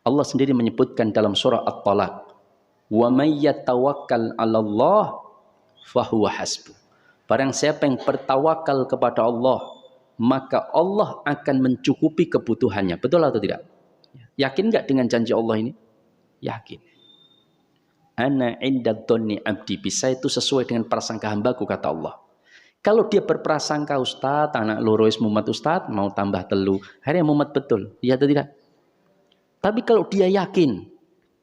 Allah sendiri menyebutkan dalam surah At-Talaq, "Wa may yatawakkal 'alallah fahuwa hasbuh." Barang siapa yang bertawakal kepada Allah, maka Allah akan mencukupi kebutuhannya. Betul atau tidak? Yakin enggak dengan janji Allah ini? Yakin. Ana 'inda dzanni 'abdi bi, saya itu sesuai dengan prasangka hambaku, kata Allah. Kalau dia berprasangka, Ustaz, anak loro wis mumet Ustaz, mau tambah telu, akhirnya mumet betul. Iya atau tidak? Tapi kalau dia yakin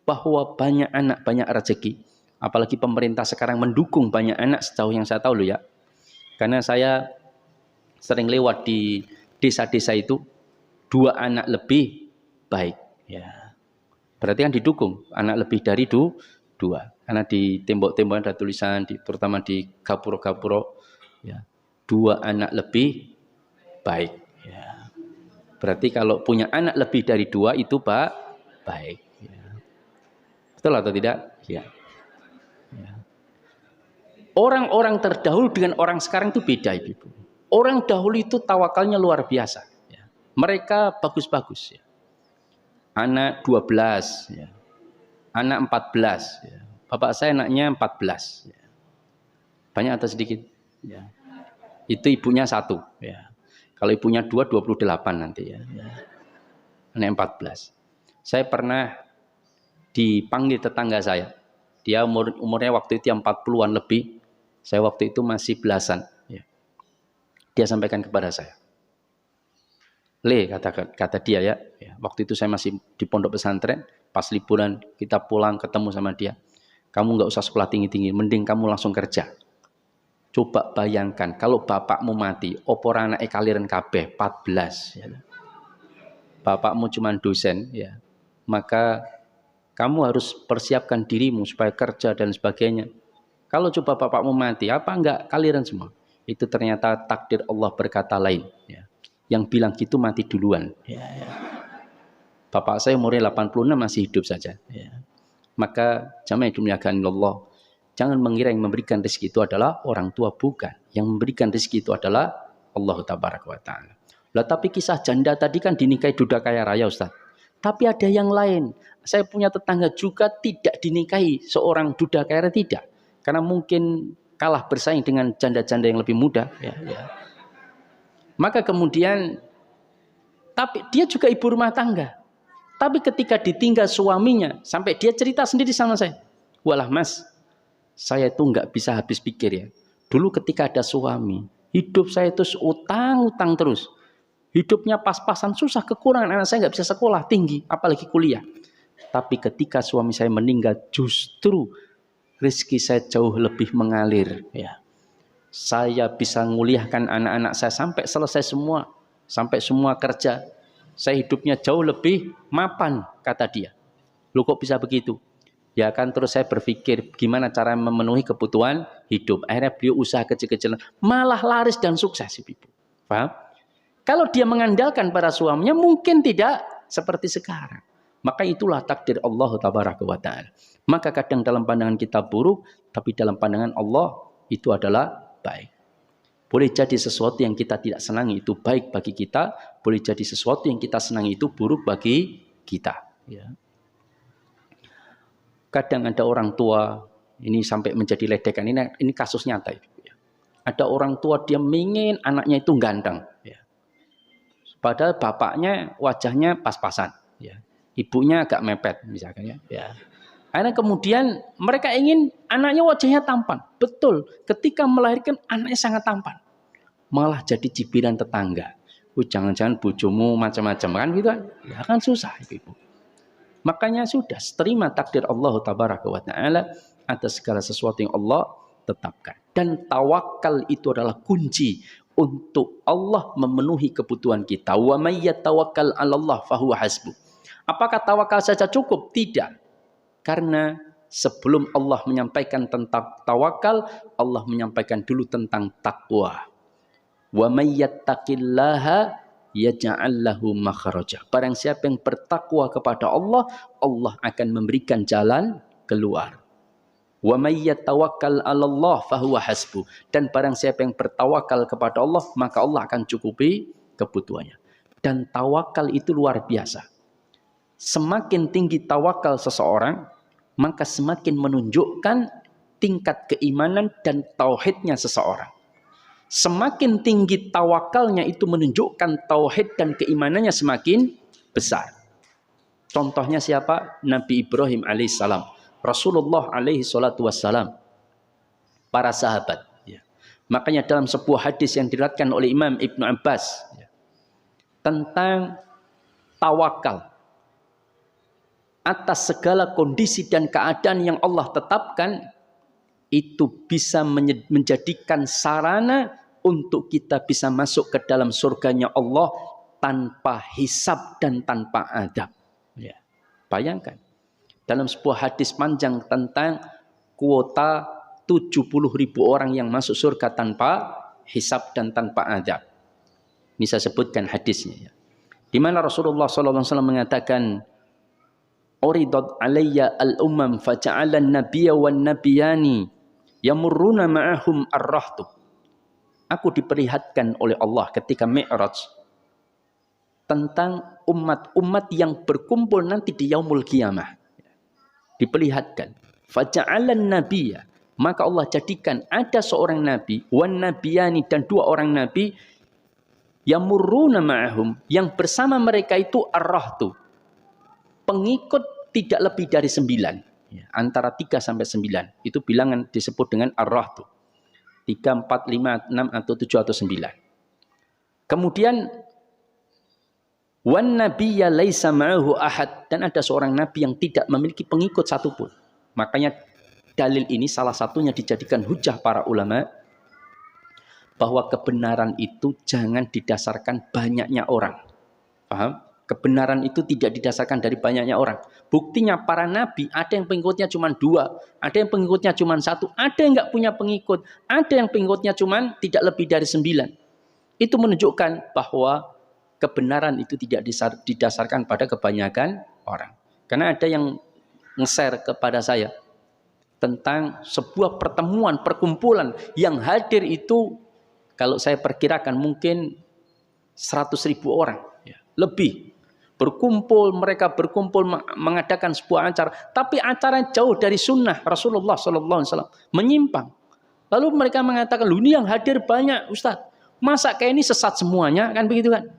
bahwa banyak anak, banyak rezeki, apalagi pemerintah sekarang mendukung banyak anak sejauh yang saya tahu loh ya. Karena saya sering lewat di desa-desa itu, 2 anak lebih baik. Ya. Berarti kan didukung, anak lebih dari 2. Karena di tembok-tembok ada tulisan, terutama di gapuro-gapuro, ya, 2 anak lebih baik. Ya. Berarti kalau punya anak lebih dari 2 itu baik. Ya. Betul atau tidak? Ya. Ya. Orang-orang terdahulu dengan orang sekarang itu beda, Ibu. Orang dahulu itu tawakalnya luar biasa. Ya. Mereka bagus-bagus. Ya. Anak 12. Ya. Anak 14. Ya. Bapak saya anaknya 14. Ya. Banyak atau sedikit? Ya. Itu ibunya 1. Ya. Kalau ibunya 2, 28 nanti ya. Anak 14. Saya pernah dipanggil tetangga saya. Dia umurnya waktu itu 40-an lebih. Saya waktu itu masih belasan. Ya. Dia sampaikan kepada saya. Le, kata dia ya. Waktu itu saya masih di pondok pesantren. Pas liburan kita pulang ketemu sama dia. Kamu nggak usah sekolah tinggi-tinggi. Mending kamu langsung kerja. Coba bayangkan kalau bapakmu mati, opor anak kaliren kabeh 14. Ya. Bapakmu cuma dosen, ya. Maka kamu harus persiapkan dirimu supaya kerja dan sebagainya. Kalau coba bapakmu mati, apa enggak kaliren semua? Itu ternyata takdir Allah berkata lain. Ya. Yang bilang gitu mati duluan. Ya. Bapak saya umurnya 86 masih hidup saja. Ya. Maka jamaah dimuliakan Allah, Jangan mengira yang memberikan rezeki itu adalah orang tua, bukan. Yang memberikan rezeki itu adalah Allah Tabaraka wa Ta'ala. Lah tapi kisah janda tadi kan dinikahi duda kaya raya, Ustaz. Tapi ada yang lain. Saya punya tetangga juga tidak dinikahi seorang duda kaya raya, tidak. Karena mungkin kalah bersaing dengan janda-janda yang lebih muda. Ya. Maka kemudian, tapi dia juga ibu rumah tangga. Tapi ketika ditinggal suaminya, sampai dia cerita sendiri sama saya. Walah mas, saya itu nggak bisa habis pikir ya. Dulu ketika ada suami, hidup saya itu utang-utang terus. Hidupnya pas-pasan, susah, kekurangan. Anak saya nggak bisa sekolah tinggi, apalagi kuliah. Tapi ketika suami saya meninggal, justru rezeki saya jauh lebih mengalir. Ya. Saya bisa nguliahkan anak-anak saya sampai selesai semua. Sampai semua kerja. Saya hidupnya jauh lebih mapan, kata dia. Lu kok bisa begitu? Ya kan terus saya berpikir gimana cara memenuhi kebutuhan hidup. Akhirnya beliau usaha kecil-kecilan. Malah laris dan sukses. Ibu. Paham? Kalau dia mengandalkan para suaminya mungkin tidak seperti sekarang. Maka itulah takdir Allah Tabaraka wa Ta'ala. Maka kadang dalam pandangan kita buruk, tapi dalam pandangan Allah itu adalah baik. Boleh jadi sesuatu yang kita tidak senangi itu baik bagi kita, boleh jadi sesuatu yang kita senangi itu buruk bagi kita. Ya. Kadang ada orang tua, ini sampai menjadi ledekan, ini kasus nyata. Ya. Ada orang tua dia ingin anaknya itu ganteng. Ya. Padahal bapaknya wajahnya pas-pasan. Ya. Ibunya agak mepet misalkan ya. Ya. Akhirnya kemudian mereka ingin anaknya wajahnya tampan. Betul, ketika melahirkan anaknya sangat tampan. Malah jadi cibiran tetangga. Jangan-jangan bojomu macam-macam kan gitu kan. Ya kan susah ibu. Makanya sudah terima takdir Allah Tabaraka wa Ta'ala atas segala sesuatu yang Allah tetapkan. Dan tawakal itu adalah kunci untuk Allah memenuhi kebutuhan kita. Wa may yatawakkal 'alallah fahuwa hasbuh. Apakah tawakal saja cukup? Tidak. Karena sebelum Allah menyampaikan tentang tawakal, Allah menyampaikan dulu tentang takwa. Wa may yattaqillaha yaj'al lahu makhraja. Barang siapa yang bertakwa kepada Allah, Allah akan memberikan jalan keluar. Wa may yatawakkal 'alallah fahuwa hasbuh. Dan barang siapa yang bertawakal kepada Allah, maka Allah akan cukupi kebutuhannya. Dan tawakal itu luar biasa. Semakin tinggi tawakal seseorang, maka semakin menunjukkan tingkat keimanan dan tauhidnya seseorang. Semakin tinggi tawakalnya itu menunjukkan tauhid dan keimanannya semakin besar. Contohnya siapa? Nabi Ibrahim alaihissalam, Rasulullah alaihi salatu wassalam, para sahabat. Ya. Makanya dalam sebuah hadis yang diriwayatkan oleh Imam Ibnu Abbas ya, tentang tawakal atas segala kondisi dan keadaan yang Allah tetapkan, itu bisa menjadikan sarana untuk kita bisa masuk ke dalam surganya Allah tanpa hisab dan tanpa adab. Ya. Bayangkan, dalam sebuah hadis panjang tentang kuota 70.000 orang yang masuk surga tanpa hisab dan tanpa adab. Ini saya sebutkan hadisnya. Ya. Di mana Rasulullah SAW mengatakan, Uridat alayya al-umam faja'alan nabiyya wan nabiyani yamurruna ma'ahum ar-rahtu. Aku diperlihatkan oleh Allah ketika Mi'raj tentang umat-umat yang berkumpul nanti di yaumul qiyamah. Diperlihatkan. Faja'alan nabiyya. Maka Allah jadikan ada seorang nabi, wan nabiyani dan dua orang nabi, yamurruna ma'ahum, yang bersama mereka itu ar-rahtu. Pengikut tidak lebih dari 9. Ya, antara 3 sampai 9. Itu bilangan disebut dengan ar-rahtu. 3, 4, 5, 6, atau 7, atau 9. Kemudian, wan nabiyya laisa ma'ahu ahad. Dan ada seorang nabi yang tidak memiliki pengikut satupun. Makanya dalil ini salah satunya dijadikan hujah para ulama, bahwa kebenaran itu jangan didasarkan banyaknya orang. Paham? Kebenaran itu tidak didasarkan dari banyaknya orang. Buktinya para nabi, ada yang pengikutnya cuma 2, ada yang pengikutnya cuma 1, ada yang nggak punya pengikut, ada yang pengikutnya cuma tidak lebih dari 9. Itu menunjukkan bahwa kebenaran itu tidak didasarkan pada kebanyakan orang. Karena ada yang nge-share kepada saya, tentang sebuah pertemuan, perkumpulan yang hadir itu kalau saya perkirakan mungkin 100.000 orang, ya, lebih. Mereka berkumpul mengadakan sebuah acara, tapi acara yang jauh dari sunnah Rasulullah SAW, menyimpang. Lalu mereka mengatakan, "Lu ini yang hadir banyak, Ustaz. Masa kayak ini sesat semuanya?" Kan begitu kan?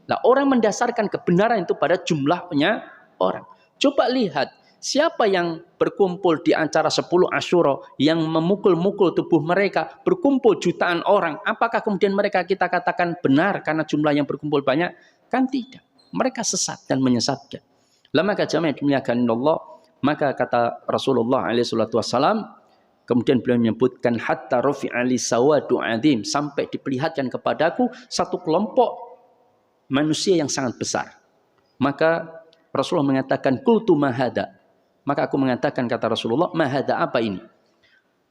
Nah, orang mendasarkan kebenaran itu pada jumlahnya orang. Coba lihat, siapa yang berkumpul di acara 10 Asyura yang memukul-mukul tubuh mereka, berkumpul jutaan orang, apakah kemudian mereka kita katakan benar karena jumlah yang berkumpul banyak? Kan tidak. Mereka sesat dan menyesatkan. Maka jamaah dimuliakan Allah, maka kata Rasulullah SAW, kemudian beliau menyebutkan hatta rafi'a li sawadu adzim, sampai diperlihatkan kepadaku satu kelompok manusia yang sangat besar. Maka Rasulullah mengatakan qultu mahada. Maka aku mengatakan, kata Rasulullah, mahada, apa ini?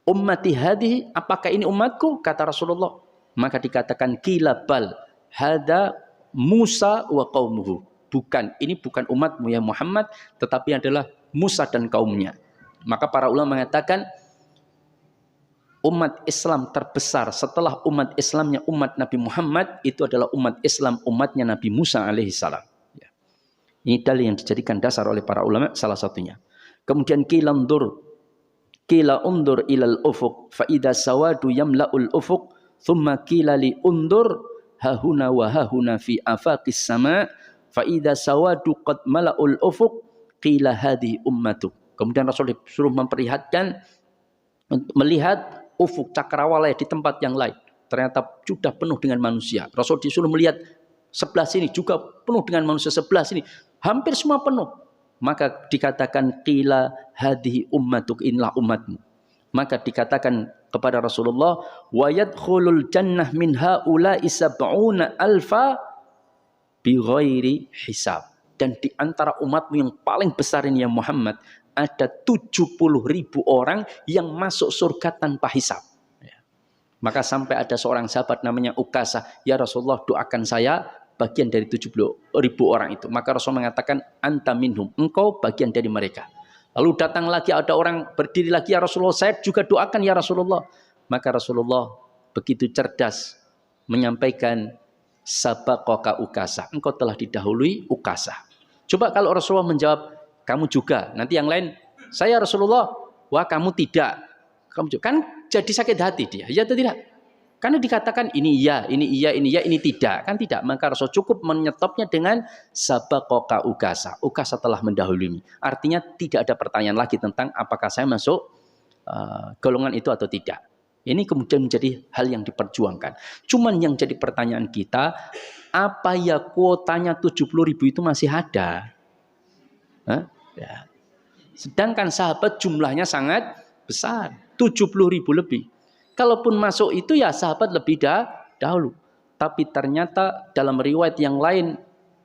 Ummati hadhihi, apakah ini umatku? Kata Rasulullah. Maka dikatakan qila bal hada Musa wa qaumuhu. Bukan, ini bukan umatmu ya Muhammad, tetapi adalah Musa dan kaumnya. Maka para ulama mengatakan umat Islam terbesar setelah umat Islamnya umat Nabi Muhammad itu adalah umat Islam, umatnya Nabi Musa alaihissalam. Ya. Ini dalil yang dijadikan dasar oleh para ulama, salah satunya. Kemudian qila undur ilal ufuq fa idza sawadu yamla'ul ufuq thumma qila li undur hahuna wa hahuna fi afaqis sama fa idza sawadu qad mala'ul ufuq qila hadhi ummatu. Kemudian Rasul disuruh memperlihatkan, melihat ufuk cakrawala di tempat yang lain, ternyata sudah penuh dengan manusia. Rasul disuruh melihat sebelah sini juga penuh dengan manusia, sebelah sini hampir semua penuh. Maka dikatakan qila hadhihi ummatuk, inilah umatmu. Maka dikatakan kepada Rasulullah, wa yadkhulul jannah min haula'i sab'una alfa bighairi hisab. Dan di antara umatmu yang paling besar ini ya Muhammad, ada 70.000 orang yang masuk surga tanpa hisab. Ya. Maka sampai ada seorang sahabat namanya Ukasah, ya Rasulullah doakan saya bagian dari 70.000 orang itu. Maka Rasul mengatakan anta minhum, engkau bagian dari mereka. Lalu datang lagi ada orang berdiri lagi, ya Rasulullah saya juga doakan ya Rasulullah. Maka Rasulullah begitu cerdas menyampaikan sabaqaka Ukasah, engkau telah didahului Ukasah. Coba kalau Rasulullah menjawab kamu juga, nanti yang lain saya Rasulullah, wah kamu tidak, kamu juga. Kan jadi sakit hati dia, ya atau tidak? Karena dikatakan ini iya, ini iya, ini iya, ini tidak, kan tidak. Maka Rasul cukup menyetopnya dengan sabaqaka Ukasah, Ukasah telah mendahului. Artinya tidak ada pertanyaan lagi tentang apakah saya masuk golongan itu atau tidak. Ini kemudian menjadi hal yang diperjuangkan. Cuman yang jadi pertanyaan kita, apa ya kuotanya 70.000 itu masih ada? Hah? Ya. Sedangkan sahabat jumlahnya sangat besar, 70.000 lebih. Kalaupun masuk itu ya sahabat lebih dahulu. Tapi ternyata dalam riwayat yang lain,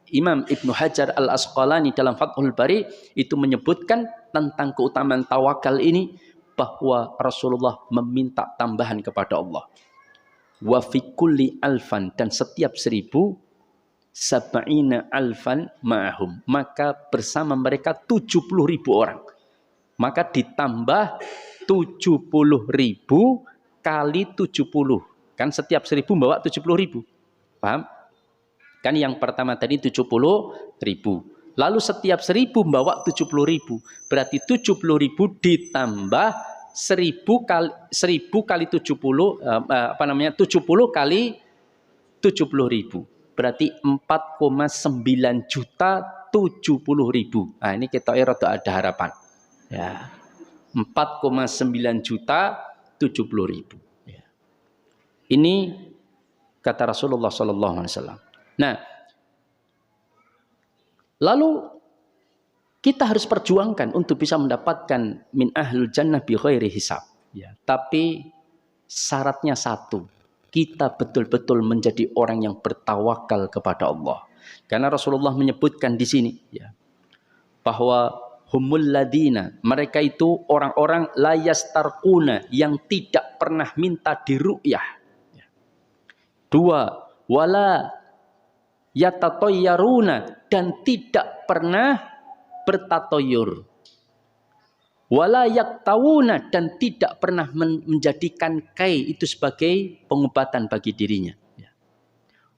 Imam Ibnu Hajar Al-Asqalani dalam Fathul Bari itu menyebutkan tentang keutamaan tawakal ini, bahwa Rasulullah meminta tambahan kepada Allah. Wa fi kulli alfan, dan setiap 1.000 sab'ina alfan ma'ahum, maka bersama mereka 70.000 orang. Maka ditambah 70.000 kali 70. Kan setiap 1.000 bawa 70.000. Paham? Kan yang pertama tadi 70.000. Lalu setiap 1.000 bawa 70.000. Berarti 70.000 ditambah 1.000 kali 70, 70 kali 70.000. Berarti 4,9 juta 70.000. Nah, ini kita rada ada harapan. Ya. 4,9 juta 70.000. Ya. Ini kata Rasulullah SAW. Nah, lalu kita harus perjuangkan untuk bisa mendapatkan min ahlul jannah bi ghairi hisab. Ya. Tapi syaratnya satu, kita betul-betul menjadi orang yang bertawakal kepada Allah. Karena Rasulullah menyebutkan di sini, ya, bahwa humul ladina, mereka itu orang-orang la yastarquna, yang tidak pernah minta diru'yah. Dua, wala yatatoyyaruna, dan tidak pernah bertatoyur. Wala yaktawuna, dan tidak pernah menjadikan kai itu sebagai pengobatan bagi dirinya.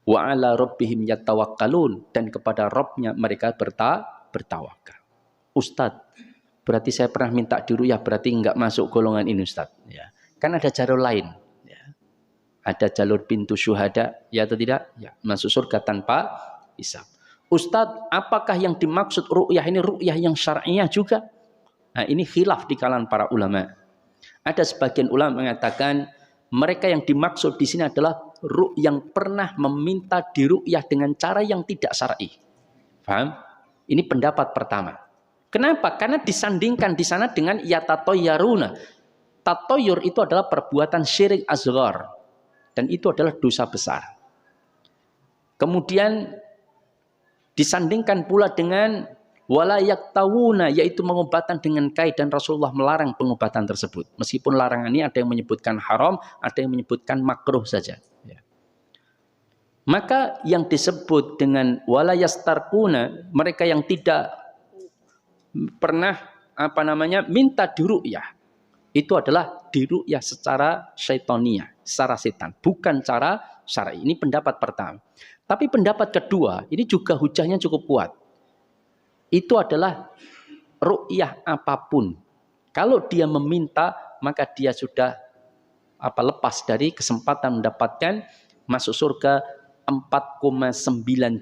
Wa ala rabbihim yatawakkalun, dan kepada Rabbnya mereka bertawakal. Ustadz, berarti saya pernah minta diruyah, berarti enggak masuk golongan ini Ustadz. Ya. Kan ada jalur lain. Ya. Ada jalur pintu syuhada, ya atau tidak? Ya. Masuk surga tanpa hisab. Ustadz, apakah yang dimaksud ru'yah ini ru'yah yang syar'iyah juga? Nah, ini khilaf di kalangan para ulama. Ada sebagian ulama mengatakan mereka yang dimaksud di sini adalah yang pernah meminta diru'yah dengan cara yang tidak syar'i. Paham? Ini pendapat pertama. Kenapa? Karena disandingkan di sana dengan yatatoyaruna. Tatoyur itu adalah perbuatan syirik asghar, dan itu adalah dosa besar. Kemudian disandingkan pula dengan wala yaktawuna, yaitu pengobatan dengan kai, dan Rasulullah melarang pengobatan tersebut. Meskipun larangan ini ada yang menyebutkan haram, ada yang menyebutkan makruh saja. Ya. Maka yang disebut dengan wala yastarquna, mereka yang tidak pernah minta diru'yah, itu adalah diru'yah secara syaitania, secara setan, bukan cara syar'i. Ini pendapat pertama. Tapi pendapat kedua, ini juga hujahnya cukup kuat. Itu adalah ru'yah apapun. Kalau dia meminta, maka dia sudah lepas dari kesempatan mendapatkan masuk surga 4,9.070.000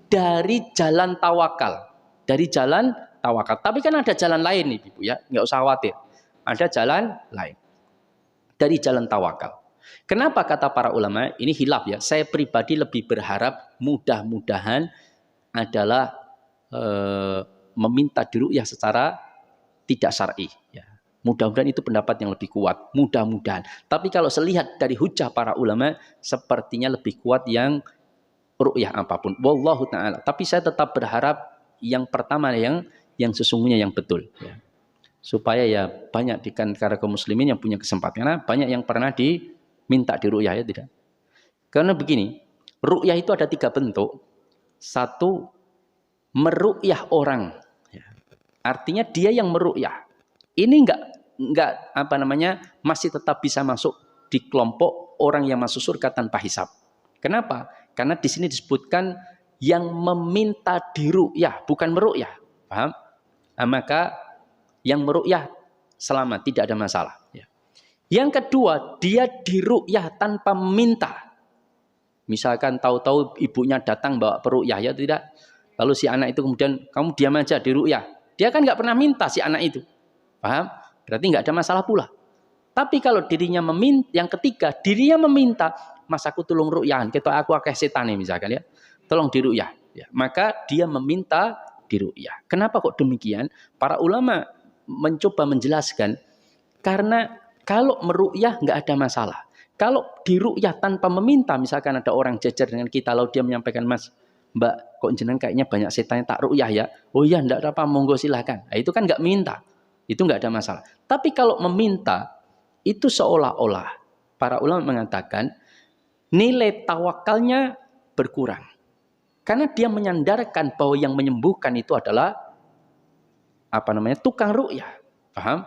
dari jalan tawakal. Dari jalan tawakal. Tapi kan ada jalan lain nih, Ibu ya, nggak usah khawatir. Ada jalan lain. Dari jalan tawakal. Kenapa kata para ulama? Ini khilaf ya. Saya pribadi lebih berharap mudah-mudahan adalah meminta diru'yah secara tidak syar'i. Ya. Mudah-mudahan itu pendapat yang lebih kuat. Mudah-mudahan. Tapi kalau selihat dari hujah para ulama, sepertinya lebih kuat yang ru'yah apapun. Wallahu ta'ala. Tapi saya tetap berharap yang pertama yang sesungguhnya yang betul. Ya. Supaya ya banyak di antara kaum muslimin yang punya kesempatan. Karena banyak yang pernah diminta diru'yah, ya tidak. Karena begini, ru'yah itu ada 3 bentuk. Satu, meru'yah orang. Ya. Artinya dia yang meru'yah. Ini enggak masih tetap bisa masuk di kelompok orang yang masuk surga tanpa hisab. Kenapa? Karena di sini disebutkan yang meminta diru'yah, bukan meru'yah. Paham? Nah, maka yang meru'yah selamat, tidak ada masalah. Ya. Yang kedua, dia diru'yah tanpa meminta. Misalkan tahu-tahu ibunya datang bawa peru'yah, ya tidak? Lalu si anak itu kemudian, kamu diam aja diru'yah. Dia kan nggak pernah minta si anak itu. Paham? Berarti nggak ada masalah pula. Tapi kalau dirinya meminta, yang ketiga, dirinya meminta, mas aku tolong ru'yahan, kita aku akeh setan misalkan ya. Tolong diru'yah. Ya. Maka dia meminta diru'yah. Kenapa kok demikian? Para ulama mencoba menjelaskan, karena kalau meru'yah nggak ada masalah. Kalau diru'yah tanpa meminta, misalkan ada orang jejer dengan kita, lalu dia menyampaikan, mas, Mbak, kok jenengan kayaknya banyak setan tak ru'yah ya? Oh iya, enggak apa-apa, monggo silahkan. Nah, itu kan enggak minta. Itu enggak ada masalah. Tapi kalau meminta, itu seolah-olah para ulama mengatakan nilai tawakalnya berkurang. Karena dia menyandarkan bahwa yang menyembuhkan itu adalah tukang ru'yah. Paham?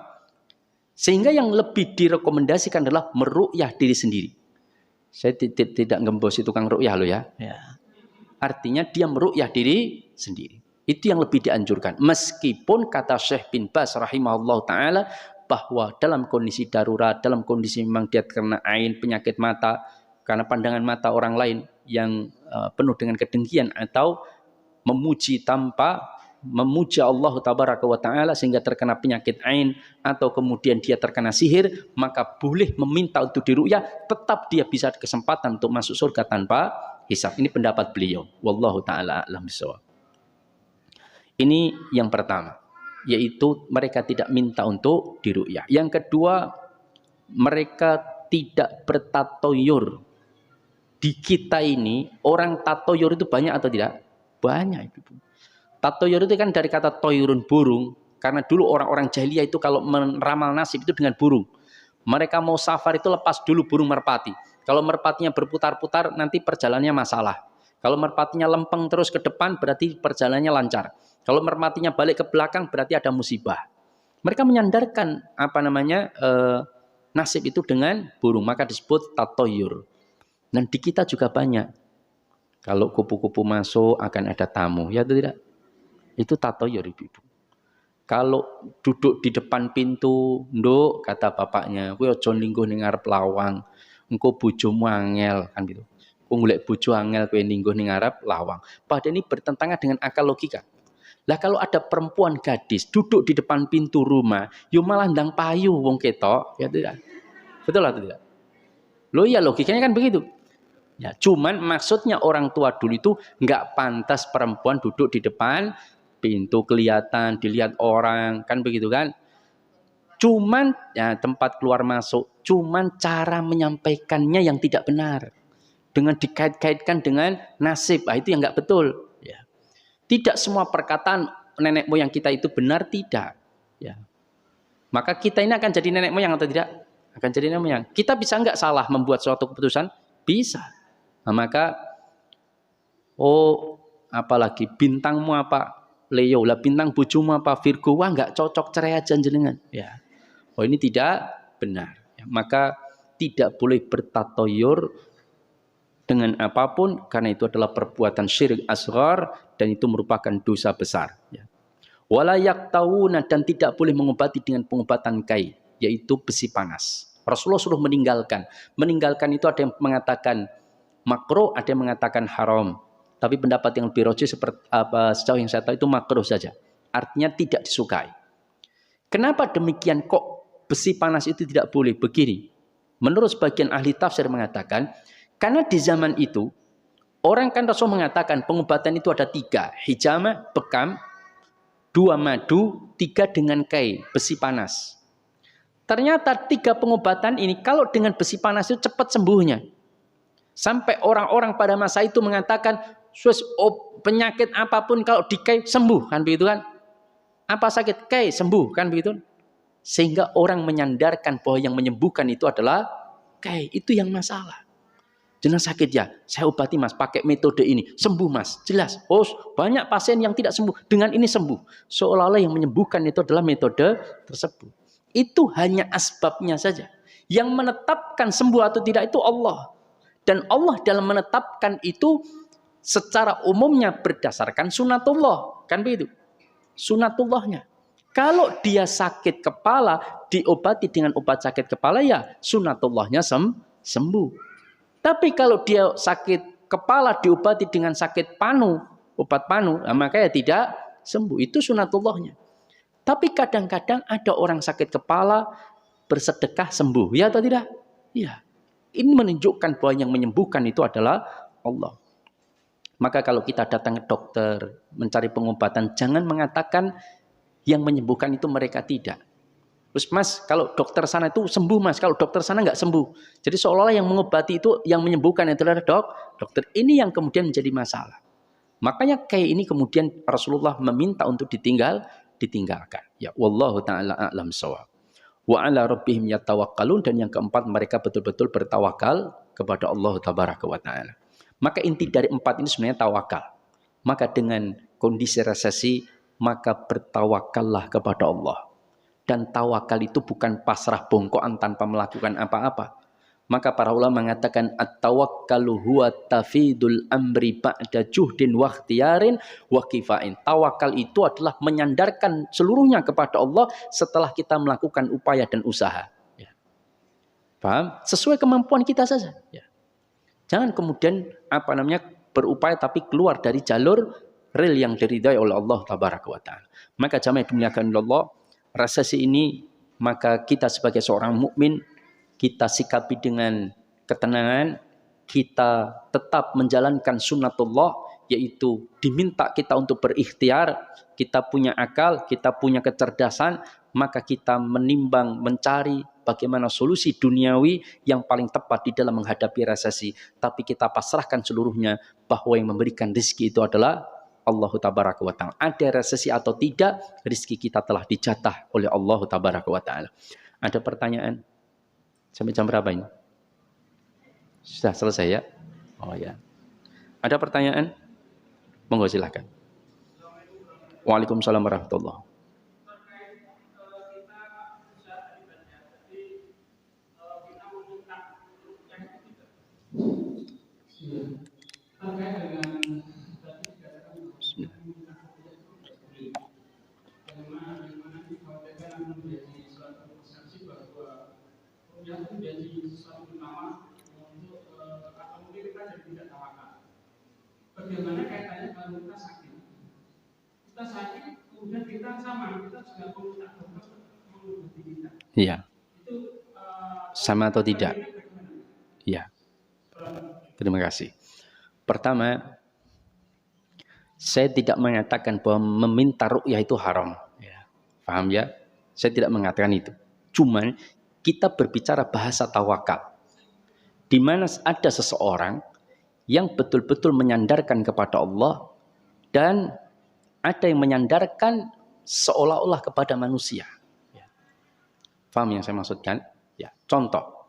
Sehingga yang lebih direkomendasikan adalah meru'yah diri sendiri. Saya tidak ngembosi tukang ru'yah loh ya. Ya. Artinya dia meru'yah diri sendiri. Itu yang lebih dianjurkan. Meskipun kata Syekh bin Baz rahimahullah ta'ala, bahwa dalam kondisi darurat, dalam kondisi memang dia kena ain, penyakit mata, karena pandangan mata orang lain yang penuh dengan kedengkian, atau memuji Allah tabaraka wa ta'ala sehingga terkena penyakit ain, atau kemudian dia terkena sihir, maka boleh meminta untuk diru'yah, tetap dia bisa kesempatan untuk masuk surga tanpa hisab. Ini pendapat beliau. Wallahu ta'ala a'lam bishawab. Ini yang pertama, yaitu mereka tidak minta untuk diru'yah. Yang kedua, mereka tidak bertatoyur. Di kita ini, orang tatoyur itu banyak atau tidak? Banyak. Tatoyur itu kan dari kata toyurun, burung. Karena dulu orang-orang jahiliyah itu kalau meramal nasib itu dengan burung. Mereka mau safar itu lepas dulu burung merpati. Kalau merpatinya berputar-putar, nanti perjalanannya masalah. Kalau merpatinya lempeng terus ke depan, berarti perjalanannya lancar. Kalau merpatinya balik ke belakang, berarti ada musibah. Mereka menyandarkan nasib itu dengan burung, maka disebut tatoyur. Dan di kita juga banyak. Kalau kupu-kupu masuk akan ada tamu, ya atau tidak? Itu tatoyur ibu-ibu. Kalau duduk di depan pintu, nduk, kata bapaknya, kowe aja lingguh ning ngarep lawang, engko bojomu angel, kan gitu. Kowe golek bojo angel kowe lingguh ning ngarep lawang. Padahal ini bertentangan dengan akal logika. Lah kalau ada perempuan gadis duduk di depan pintu rumah, yo malah ndang payu wong ketok, ya tidak. Betul atau tidak? Loh ya logikanya kan begitu. Ya, cuman maksudnya orang tua dulu itu nggak pantas perempuan duduk di depan pintu kelihatan, dilihat orang, kan begitu kan? Cuman ya tempat keluar masuk, cuman cara menyampaikannya yang tidak benar. Dengan dikait-kaitkan dengan nasib, itu yang nggak betul. Ya. Tidak semua perkataan nenek moyang kita itu benar, tidak. Ya. Maka kita ini akan jadi nenek moyang atau tidak? Akan jadi nenek moyang. Kita bisa nggak salah membuat suatu keputusan? Bisa. Nah, maka, apalagi bintangmu apa? Leo lah, bintang bojomu apa? Virgo. Wah, nggak cocok, cerai aja jenengan. Ya. Ini tidak benar. Ya. Maka tidak boleh bertatoyur dengan apapun, karena itu adalah perbuatan syirik asghar dan itu merupakan dosa besar. Ya. Wala yaktawuna, dan tidak boleh mengobati dengan pengobatan kai, yaitu besi panas. Rasulullah suruh meninggalkan. Meninggalkan itu ada yang mengatakan makruh, ada yang mengatakan haram. Tapi pendapat yang lebih rajih sejauh yang saya tahu itu makruh saja. Artinya tidak disukai. Kenapa demikian kok besi panas itu tidak boleh? Begini. Menurut sebagian ahli tafsir mengatakan, karena di zaman itu orang kan Rasul mengatakan pengobatan itu ada 3, hijama, bekam, 2 madu, 3 dengan kai, besi panas. Ternyata 3 pengobatan ini kalau dengan besi panas itu cepat sembuhnya. Sampai orang-orang pada masa itu mengatakan, penyakit apapun kalau dikai sembuh, kan begitu kan? Apa sakit kai sembuh, kan begitu? Sehingga orang menyandarkan bahwa yang menyembuhkan itu adalah kai, itu yang masalah. Jenazah sakit ya, saya obati mas, pakai metode ini, sembuh mas, jelas. Banyak pasien yang tidak sembuh, dengan ini sembuh. Seolah-olah yang menyembuhkan itu adalah metode tersebut. Itu hanya asbabnya saja. Yang menetapkan sembuh atau tidak itu Allah. Dan Allah dalam menetapkan itu secara umumnya berdasarkan sunatullah. Kan begitu? Sunatullahnya. Kalau dia sakit kepala, diobati dengan obat sakit kepala, ya sunatullahnya sembuh. Tapi kalau dia sakit kepala diobati dengan sakit panu, obat panu, maka ya tidak sembuh. Itu sunatullahnya. Tapi kadang-kadang ada orang sakit kepala bersedekah sembuh. Ya atau tidak? Ya. Ini menunjukkan bahwa yang menyembuhkan itu adalah Allah. Maka kalau kita datang ke dokter mencari pengobatan, jangan mengatakan yang menyembuhkan itu mereka tidak. Terus mas, kalau dokter sana itu sembuh mas, kalau dokter sana nggak sembuh. Jadi seolah-olah yang mengobati itu, yang menyembuhkan itu adalah dokter. Ini yang kemudian menjadi masalah. Makanya kayak ini kemudian Rasulullah meminta untuk ditinggalkan. Ya wallahu ta'ala a'lam shawab. Wa ala rabbihim yatawakkalun, dan yang keempat mereka betul-betul bertawakal kepada Allah tabaraka wa ta'ala. Maka inti dari 4 ini sebenarnya tawakal. Maka dengan kondisi resesi, maka bertawakallah kepada Allah. Dan tawakal itu bukan pasrah bongkoan tanpa melakukan apa-apa. Maka para ulama mengatakan at-tawakkalu huwa tafidul amri ba'da juhdin wa ikhtiyarin wa kifain. Tawakal itu adalah menyandarkan seluruhnya kepada Allah setelah kita melakukan upaya dan usaha. Ya. Paham? Sesuai kemampuan kita saja. Ya. Jangan kemudian berupaya tapi keluar dari jalur rel yang diridhai oleh Allah tabaraka wa ta'ala. Maka jamaah dimuliakan Allah, resesi ini, maka kita sebagai seorang mukmin, kita sikapi dengan ketenangan, kita tetap menjalankan sunnatullah, yaitu diminta kita untuk berikhtiar, kita punya akal, kita punya kecerdasan, maka kita menimbang, mencari bagaimana solusi duniawi yang paling tepat di dalam menghadapi resesi. Tapi kita pasrahkan seluruhnya bahwa yang memberikan rezeki itu adalah Allah tabaraka wa ta'ala. Ada resesi atau tidak, rezeki kita telah dijatah oleh Allah tabaraka wa ta'ala. Ada pertanyaan? Sampai jam berapa ini? Sudah selesai ya? Oh ya. Ada pertanyaan? Monggo silakan. Waalaikumsalam warahmatullahi. Bagaimana kaitannya kalau kita sakit? Kita sakit, kemudian kita sama, kita juga meminta dokter mengobati kita. Iya. Itu sama atau tidak? Iya. Terima kasih. Pertama, saya tidak mengatakan bahwa meminta ruqyah itu haram. Ya. Paham ya? Saya tidak mengatakan itu. Cuman kita berbicara bahasa tawakal. Di mana ada seseorang yang betul-betul menyandarkan kepada Allah dan ada yang menyandarkan seolah-olah kepada manusia. Ya. Paham yang saya maksudkan? Ya. Contoh.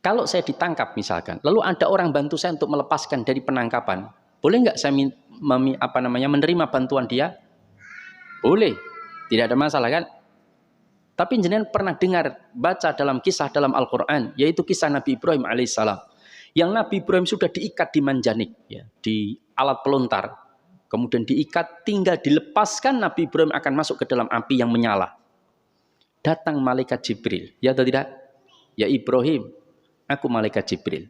Kalau saya ditangkap misalkan, lalu ada orang bantu saya untuk melepaskan dari penangkapan, boleh nggak saya menerima bantuan dia? Boleh, tidak ada masalah kan? Tapi jenengan pernah dengar baca dalam kisah dalam Al-Quran, yaitu kisah Nabi Ibrahim alaihissalam, yang Nabi Ibrahim sudah diikat di manjanik, ya, di alat pelontar, kemudian diikat, tinggal dilepaskan, Nabi Ibrahim akan masuk ke dalam api yang menyala. Datang malaikat Jibril, ya atau tidak? Ya Ibrahim, aku malaikat Jibril.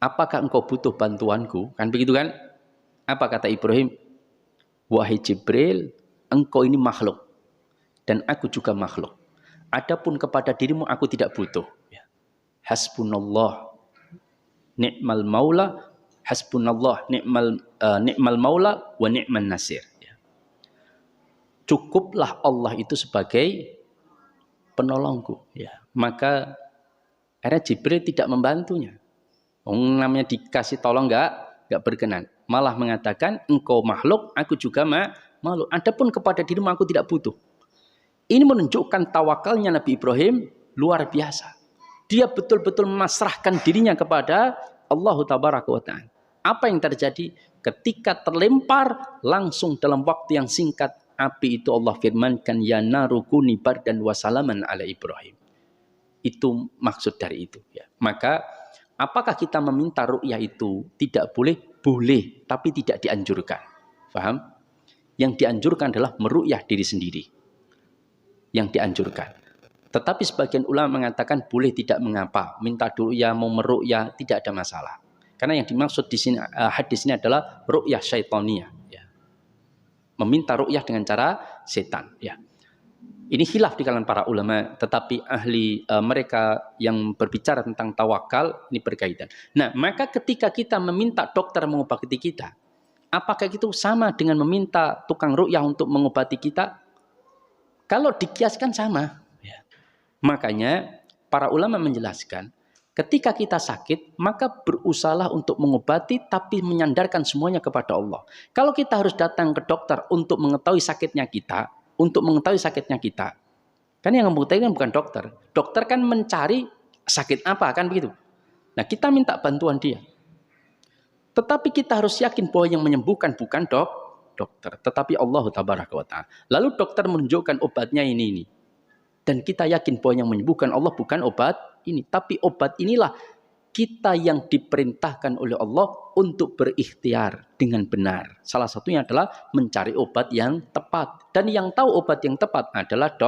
Apakah engkau butuh bantuanku? Kan begitu kan? Apa kata Ibrahim? Wahai Jibril, engkau ini makhluk. Dan aku juga makhluk. Adapun kepada dirimu aku tidak butuh. Hasbunallah, ni'mal maula, hasbunallah, ni'mal maula, wa ni'man nasir. Cukuplah Allah itu sebagai penolongku. Maka akhirnya Jibril tidak membantunya. Namanya dikasih tolong enggak berkenan. Malah mengatakan engkau makhluk, aku juga makhluk. Adapun kepada dirimu aku tidak butuh. Ini menunjukkan tawakalnya Nabi Ibrahim luar biasa. Dia betul-betul memasrahkan dirinya kepada Allah Tabaraka wa Ta'ala. Apa yang terjadi? Ketika terlempar, langsung dalam waktu yang singkat, api itu Allah firmankan, ya naru kuni bardan wa salaman ala Ibrahim. Itu maksud dari itu. Ya. Maka apakah kita meminta ru'yah itu tidak boleh? Boleh, tapi tidak dianjurkan. Paham? Yang dianjurkan adalah meru'yah diri sendiri. Yang dianjurkan. Tetapi sebagian ulama mengatakan boleh tidak mengapa. Minta ru'yah, mau meru'yah, tidak ada masalah. Karena yang dimaksud di sini, hadis ini adalah ru'yah syaitaniyah. Ya. Meminta ru'yah dengan cara setan. Ya. Ini khilaf di kalangan para ulama, tetapi ahli mereka yang berbicara tentang tawakal ini berkaitan. Nah, maka ketika kita meminta dokter mengobati kita, apakah itu sama dengan meminta tukang ruqyah untuk mengobati kita? Kalau dikiaskan sama. Ya. Makanya para ulama menjelaskan, ketika kita sakit, maka berusahalah untuk mengobati, tapi menyandarkan semuanya kepada Allah. Kalau kita harus datang ke dokter untuk mengetahui sakitnya kita, kan yang mengetahui kan bukan dokter. Dokter kan mencari sakit apa, kan begitu. Nah, kita minta bantuan dia. Tetapi kita harus yakin bahwa yang menyembuhkan bukan dokter, tetapi Allah Tabaraka wa Ta'ala. Lalu dokter menunjukkan obatnya ini. Dan kita yakin bahwa yang menyembuhkan Allah bukan obat ini, tapi obat inilah kita yang diperintahkan oleh Allah untuk berikhtiar dengan benar. Salah satunya adalah mencari obat yang tepat. Dan yang tahu obat yang tepat adalah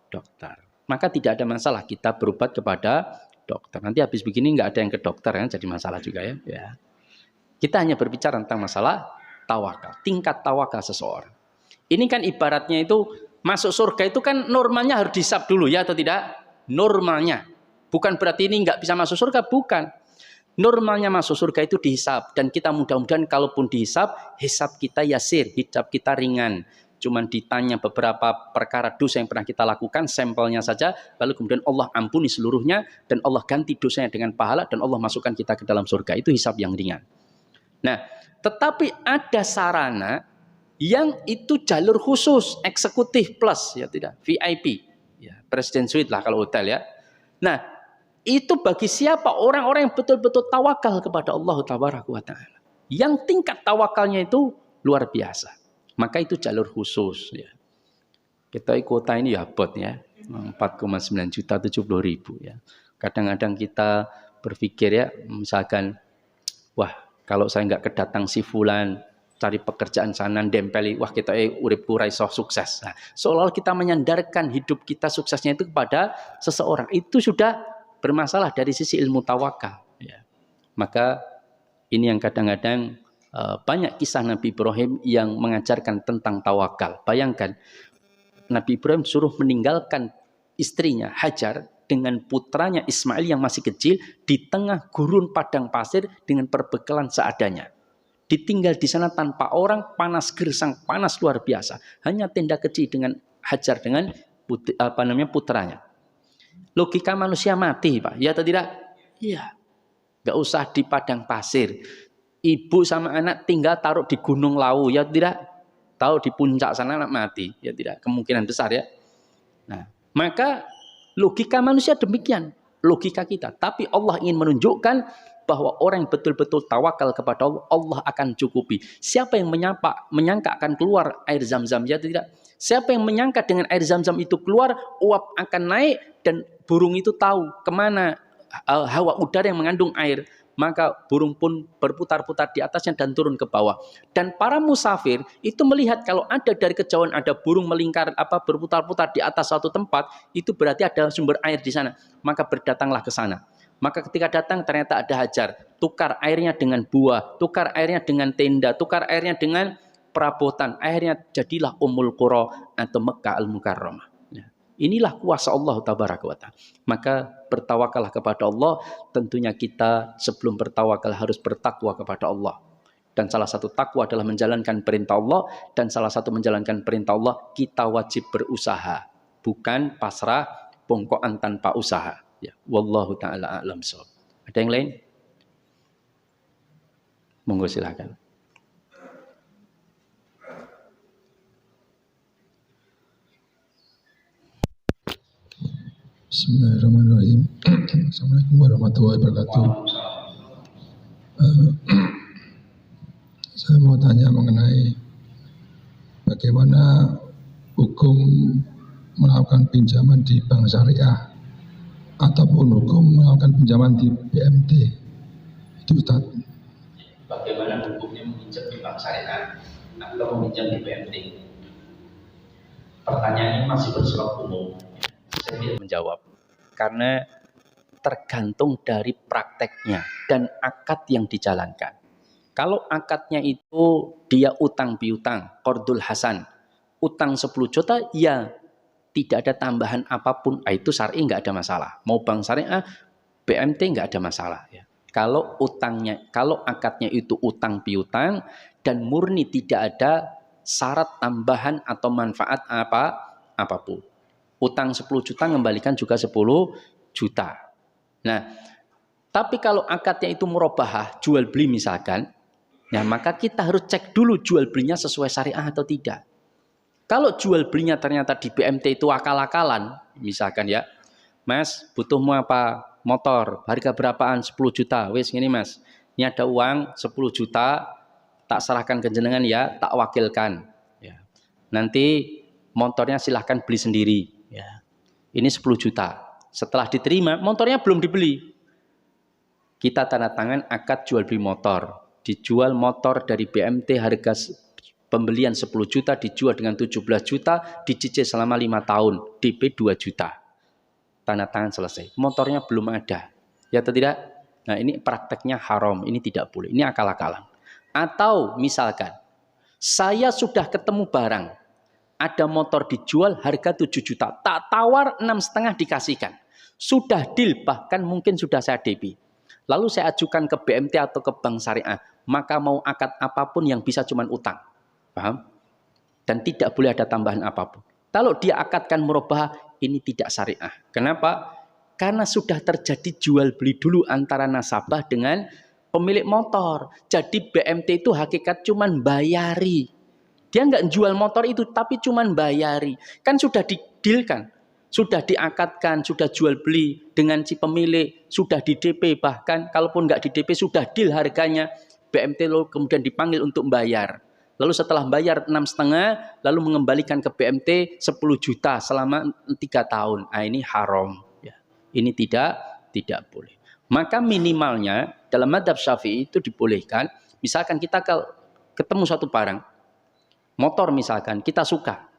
dokter. Maka tidak ada masalah kita berobat kepada dokter. Nanti habis begini nggak ada yang ke dokter, kan jadi masalah juga ya. Kita hanya berbicara tentang masalah tawakal, tingkat tawakal seseorang. Ini kan ibaratnya itu masuk surga itu kan normalnya harus dihisab dulu ya atau tidak? Normalnya. Bukan berarti ini nggak bisa masuk surga, bukan. Normalnya masuk surga itu dihisab. Dan kita mudah-mudahan kalaupun dihisab, hisab kita yasir, hisab kita ringan. Cuman ditanya beberapa perkara dosa yang pernah kita lakukan, sampelnya saja, lalu kemudian Allah ampuni seluruhnya, dan Allah ganti dosanya dengan pahala, dan Allah masukkan kita ke dalam surga. Itu hisab yang ringan. Nah, tetapi ada sarana yang itu jalur khusus, eksekutif plus, ya tidak, VIP, ya, Presiden Suite lah kalau hotel ya. Nah, itu bagi siapa? Orang-orang yang betul-betul tawakal kepada Allah Tabaraka wa Ta'ala. Yang tingkat tawakalnya itu luar biasa. Maka itu jalur khusus. Ya. Kita kuota ini ya bot ya, 4,9 juta 70.000 ya. Kadang-kadang kita berpikir ya, misalkan, wah kalau saya nggak kedatang si fulan, cari pekerjaan sana, dempeli, wah kita urip ora iso sukses. Nah, seolah-olah kita menyandarkan hidup kita suksesnya itu kepada seseorang. Itu sudah bermasalah dari sisi ilmu tawakal. Ya. Maka ini yang kadang-kadang banyak kisah Nabi Ibrahim yang mengajarkan tentang tawakal. Bayangkan, Nabi Ibrahim suruh meninggalkan istrinya Hajar dengan putranya Ismail yang masih kecil di tengah gurun padang pasir dengan perbekalan seadanya. Ditinggal di sana tanpa orang, panas gersang, panas luar biasa. Hanya tenda kecil dengan Hajar dengan putranya. Logika manusia mati, Pak. Ya atau tidak? Iya. Gak usah di padang pasir. Ibu sama anak tinggal taruh di Gunung Lawu, ya tidak? Tahu di puncak sana anak mati, ya tidak? Kemungkinan besar ya. Nah, maka logika manusia demikian, logika kita. Tapi Allah ingin menunjukkan bahwa orang yang betul-betul tawakal kepada Allah, Allah akan cukupi. Siapa yang menyangka akan keluar air zam-zam, ya tidak? Siapa yang menyangka dengan air zam-zam itu keluar, uap akan naik dan burung itu tahu kemana hawa udara yang mengandung air. Maka burung pun berputar-putar di atasnya dan turun ke bawah. Dan para musafir itu melihat kalau ada dari kejauhan ada burung melingkar berputar-putar di atas suatu tempat, itu berarti ada sumber air di sana. Maka berdatanglah ke sana. Maka ketika datang ternyata ada Hajar, tukar airnya dengan buah, tukar airnya dengan tenda, tukar airnya dengan perabotan. Akhirnya jadilah Ummul Qura atau Mekkah Al-Mukarramah. Inilah kuasa Allah tabaraka wa ta'ala. Maka bertawakallah kepada Allah. Tentunya kita sebelum bertawakal harus bertakwa kepada Allah. Dan salah satu takwa adalah menjalankan perintah Allah. Dan salah satu menjalankan perintah Allah, kita wajib berusaha. Bukan pasrah, bongkokan tanpa usaha. Ya. Wallahu ta'ala a'lam shawab. Ada yang lain? Monggo silakan. Bismillahirrahmanirrahim. Assalamualaikum warahmatullahi wabarakatuh. Saya mau tanya mengenai bagaimana hukum melakukan pinjaman di bank syariah ataupun hukum melakukan pinjaman di BMT. Itu Ustaz. Bagaimana hukumnya meminjam di bank syariah atau meminjam di BMT? Pertanyaan ini masih bersifat umum. Saya tidak menjawab karena tergantung dari prakteknya dan akad yang dijalankan. Kalau akadnya itu dia utang piutang, qardul hasan, utang 10 juta, ya tidak ada tambahan apapun, itu syar'i nggak ada masalah. Mau bank syariah, BMT nggak ada masalah. Ya. Kalau akadnya itu utang piutang dan murni tidak ada syarat tambahan atau manfaat apapun. Utang 10 juta mengembalikan juga 10 juta. Nah, tapi kalau akadnya itu murabahah, jual beli misalkan, ya maka kita harus cek dulu jual belinya sesuai syariah atau tidak. Kalau jual belinya ternyata di BMT itu akal-akalan, misalkan ya, Mas, butuhmu apa? Motor, harga berapaan? 10 juta. Wes gini Mas, ini ada uang 10 juta, tak serahkan ke jenengan ya, tak wakilkan. Ya. Nanti motornya silahkan beli sendiri. Ya. Ini 10 juta. Setelah diterima, motornya belum dibeli. Kita tanda tangan akad jual beli motor. Dijual motor dari BMT harga pembelian 10 juta, dijual dengan 17 juta, dicicil selama 5 tahun, DP 2 juta. Tanda tangan selesai. Motornya belum ada. Ya atau tidak? Nah ini prakteknya haram, ini tidak boleh. Ini akal-akalan. Atau misalkan, saya sudah ketemu barang, ada motor dijual harga 7 juta, tak tawar 6,5 dikasihkan. Sudah deal, bahkan mungkin sudah saya DP. Lalu saya ajukan ke BMT atau ke bank syariah, maka mau akad apapun yang bisa cuma utang. Paham? Dan tidak boleh ada tambahan apapun. Kalau dia akadkan murabahah, ini tidak syariah. Kenapa? Karena sudah terjadi jual beli dulu antara nasabah dengan pemilik motor. Jadi BMT itu hakikat cuma bayari. Dia nggak jual motor itu, tapi cuma bayari. Kan sudah didilkan, sudah diakadkan, sudah jual beli dengan si pemilik, sudah di DP, bahkan kalaupun nggak di DP sudah deal harganya. BMT lalu kemudian dipanggil untuk bayar. Lalu setelah bayar 6,5, lalu mengembalikan ke BMT 10 juta selama 3 tahun. Nah, ini haram. Ya. Ini tidak boleh. Maka minimalnya dalam mazhab Syafi'i itu dibolehkan. Misalkan kita ketemu satu barang, motor misalkan, kita suka.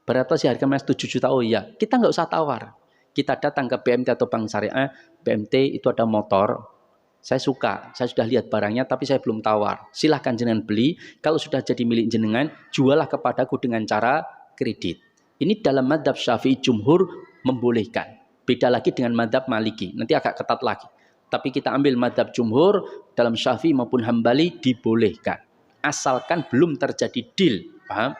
Berapa sih harga Mas? 7 juta. Oh iya, kita nggak usah tawar. Kita datang ke BMT atau Bank Syariah, BMT itu ada motor, saya suka, saya sudah lihat barangnya tapi saya belum tawar. Silahkan jenengan beli, kalau sudah jadi milik jenengan, jualah kepadaku dengan cara kredit. Ini dalam madhab Syafi'i jumhur membolehkan. Beda lagi dengan madhab Maliki, nanti agak ketat lagi. Tapi kita ambil madhab jumhur, dalam Syafi'i maupun Hambali dibolehkan. Asalkan belum terjadi deal, paham?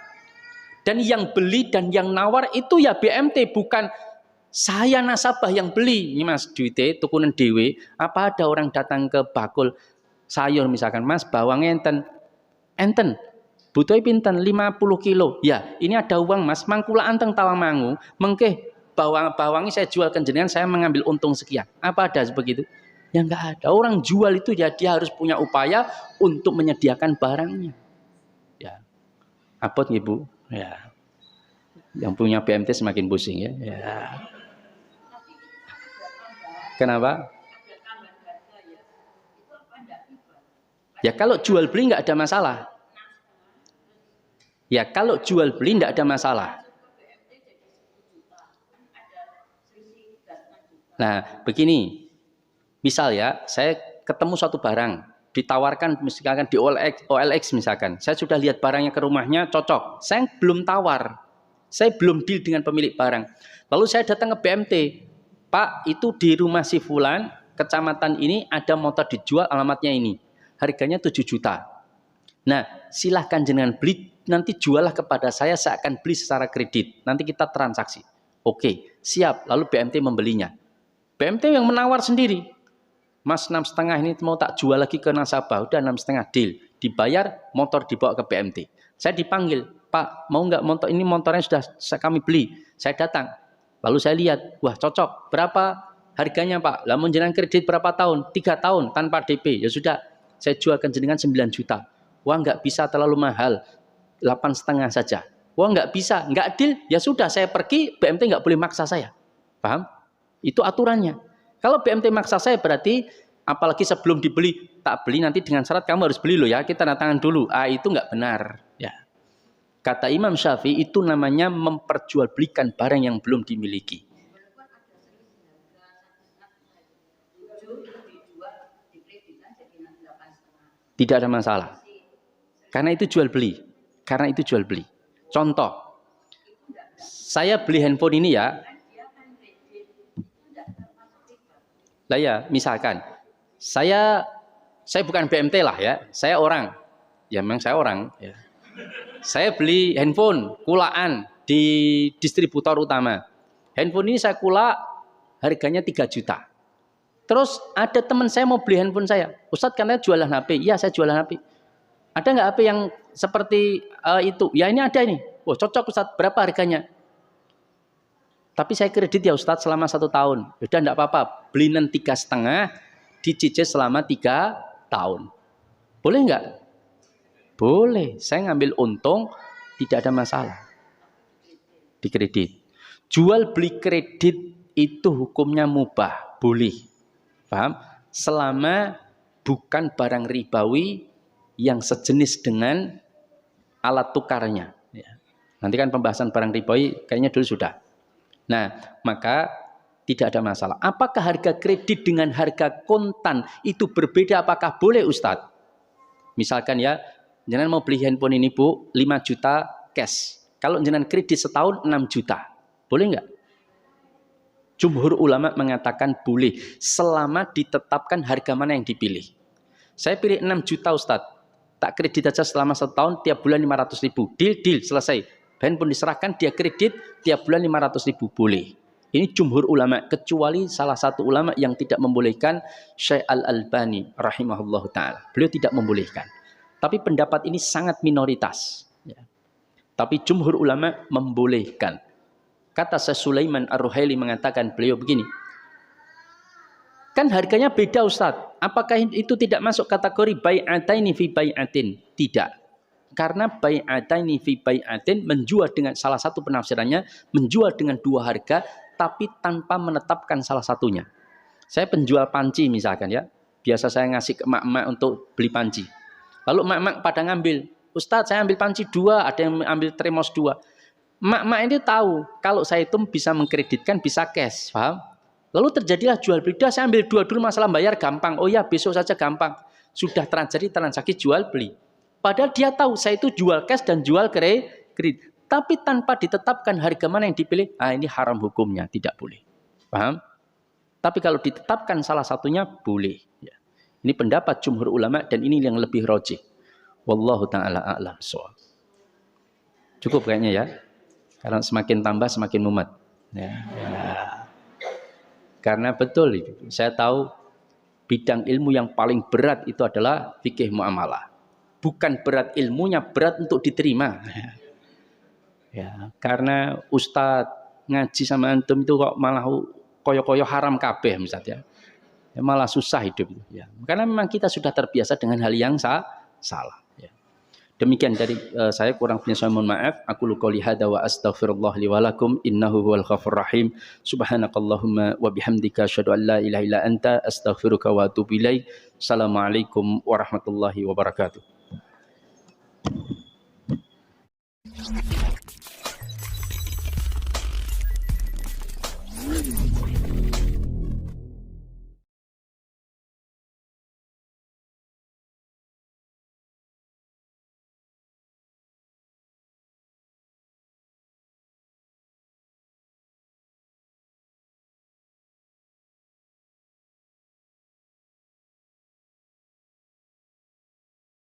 Dan yang beli dan yang nawar itu ya BMT, bukan saya nasabah yang beli. Ini Mas, duitnya tukunan dewe. Apa ada orang datang ke bakul sayur misalkan, Mas bawangnya enten, butuh pinten 50 kilo. Ya, ini ada uang Mas, mangkula anteng Tawamangu, mengke bawangnya saya jual ke jenengan, saya mengambil untung sekian. Apa ada begitu? Ya enggak ada. Orang jual itu ya dia harus punya upaya untuk menyediakan barangnya. Ya. Apot nggih, Bu? Ya. Yang punya BMT semakin pusing ya. Ya. Kenapa? Ya kalau jual beli nggak ada masalah. Ya kalau jual beli nggak ada masalah. Nah begini, misal ya saya ketemu suatu barang, ditawarkan misalkan di OLX misalkan, saya sudah lihat barangnya ke rumahnya cocok, saya belum tawar, saya belum deal dengan pemilik barang, lalu saya datang ke BMT, Pak, itu di rumah si Fulan, kecamatan ini ada motor dijual, alamatnya ini. Harganya 7 juta. Nah, silahkan jenengan beli, nanti jualah kepada saya akan beli secara kredit. Nanti kita transaksi. Oke, siap. Lalu BMT membelinya. BMT yang menawar sendiri. Mas 6,5 ini mau tak jual lagi ke nasabah. Udah 6,5 deal. Dibayar, motor dibawa ke BMT. Saya dipanggil, Pak, mau nggak motor ini, motornya sudah kami beli. Saya datang. Lalu saya lihat, wah cocok, berapa harganya Pak? Lah jenengan kredit berapa tahun? 3 tahun tanpa DP. Ya sudah, saya jualkan jenengan 9 juta. Wah nggak bisa, terlalu mahal, 8,5 saja. Wah nggak bisa, nggak deal. Ya sudah, saya pergi, BMT nggak boleh maksa saya. Paham? Itu aturannya. Kalau BMT maksa saya berarti, apalagi sebelum dibeli, tak beli nanti dengan syarat kamu harus beli loh ya, kita tanda tangan dulu. Itu nggak benar. Ya. Kata Imam Syafi'i itu namanya memperjualbelikan barang yang belum dimiliki. Tidak ada masalah. Karena itu jual beli. Contoh, saya beli handphone ini ya. Lah ya, misalkan saya bukan BMT lah ya, saya orang. Ya memang saya orang. Ya. Saya beli handphone kulaan di distributor utama. Handphone ini saya kulak harganya 3 juta. Terus ada teman saya mau beli handphone saya. Ustadz katanya jualan HP. Iya saya jualan HP. Ada nggak HP yang seperti itu? Ya ini ada ini. Oh cocok Ustadz, berapa harganya? Tapi saya kredit ya Ustadz selama 1 tahun. Udah enggak apa-apa. Beliin 3,5 dicicil selama 3 tahun. Boleh nggak? Boleh, saya ngambil untung, tidak ada masalah. Di kredit. Jual beli kredit itu hukumnya mubah, boleh. Paham? Selama bukan barang ribawi yang sejenis dengan alat tukarnya. Ya. Nanti kan pembahasan barang ribawi kayaknya dulu sudah. Nah, maka tidak ada masalah. Apakah harga kredit dengan harga kontan itu berbeda? Apakah boleh Ustadz? Misalkan ya, jenengan mau beli handphone ini Bu, 5 juta cash. Kalau jenengan kredit setahun 6 juta. Boleh nggak? Jumhur ulama mengatakan boleh. Selama ditetapkan harga mana yang dipilih. Saya pilih 6 juta Ustadz. Tak kredit aja selama 1 tahun, tiap bulan 500 ribu. Deal, selesai. Handphone diserahkan, dia kredit, tiap bulan 500 ribu. Boleh. Ini jumhur ulama. Kecuali salah satu ulama yang tidak membolehkan, Syekh Al-Albani rahimahullah ta'ala. Beliau tidak membolehkan. Tapi pendapat ini sangat minoritas. Ya. Tapi jumhur ulama membolehkan. Kata Syekh Sulaiman Ar-Ruhaili mengatakan beliau begini. Kan harganya beda Ustadz. Apakah itu tidak masuk kategori bai'ataini fi bai'atin? Tidak. Karena bai'ataini fi bai'atin menjual dengan salah satu penafsirannya, menjual dengan 2 harga, tapi tanpa menetapkan salah satunya. Saya penjual panci misalkan ya. Biasa saya ngasih ke emak-emak untuk beli panci. Lalu mak-mak pada ngambil, Ustadz saya ambil panci 2, ada yang ambil termos 2. Mak-mak ini tahu kalau saya itu bisa mengkreditkan, bisa cash, paham? Lalu terjadilah jual beli. Saya ambil 2 dulu, masalah bayar gampang. Oh ya, besok saja gampang. Sudah terjadi transaksi jual beli. Padahal dia tahu saya itu jual cash dan jual kredit. Tapi tanpa ditetapkan harga mana yang dipilih, ini haram hukumnya, tidak boleh. Paham? Tapi kalau ditetapkan salah satunya, boleh. Ya. Ini pendapat jumhur ulama dan ini yang lebih rajih. Wallahu ta'ala a'lam shawab. Cukup kayaknya ya. Karena semakin tambah semakin mumet. Ya. Karena betul itu. Saya tahu bidang ilmu yang paling berat itu adalah fikih muamalah. Bukan berat ilmunya, berat untuk diterima. Ya, karena ustadz ngaji sama antum itu kok malah koyo-koyo haram kabeh misalnya. Ya, malah susah hidup itu. Ya. Karena memang kita sudah terbiasa dengan hal yang salah. Ya. Demikian dari saya, kurang lebihnya saya mohon maaf. Aku qouli hadza wa astaghfirullah li wa lakum innahu huwal ghafurur rahim. Subhanakallahumma wa bihamdika asyhadu an la ilaha illa anta astaghfiruka wa atubu ilaik. Assalamualaikum warahmatullahi wabarakatuh.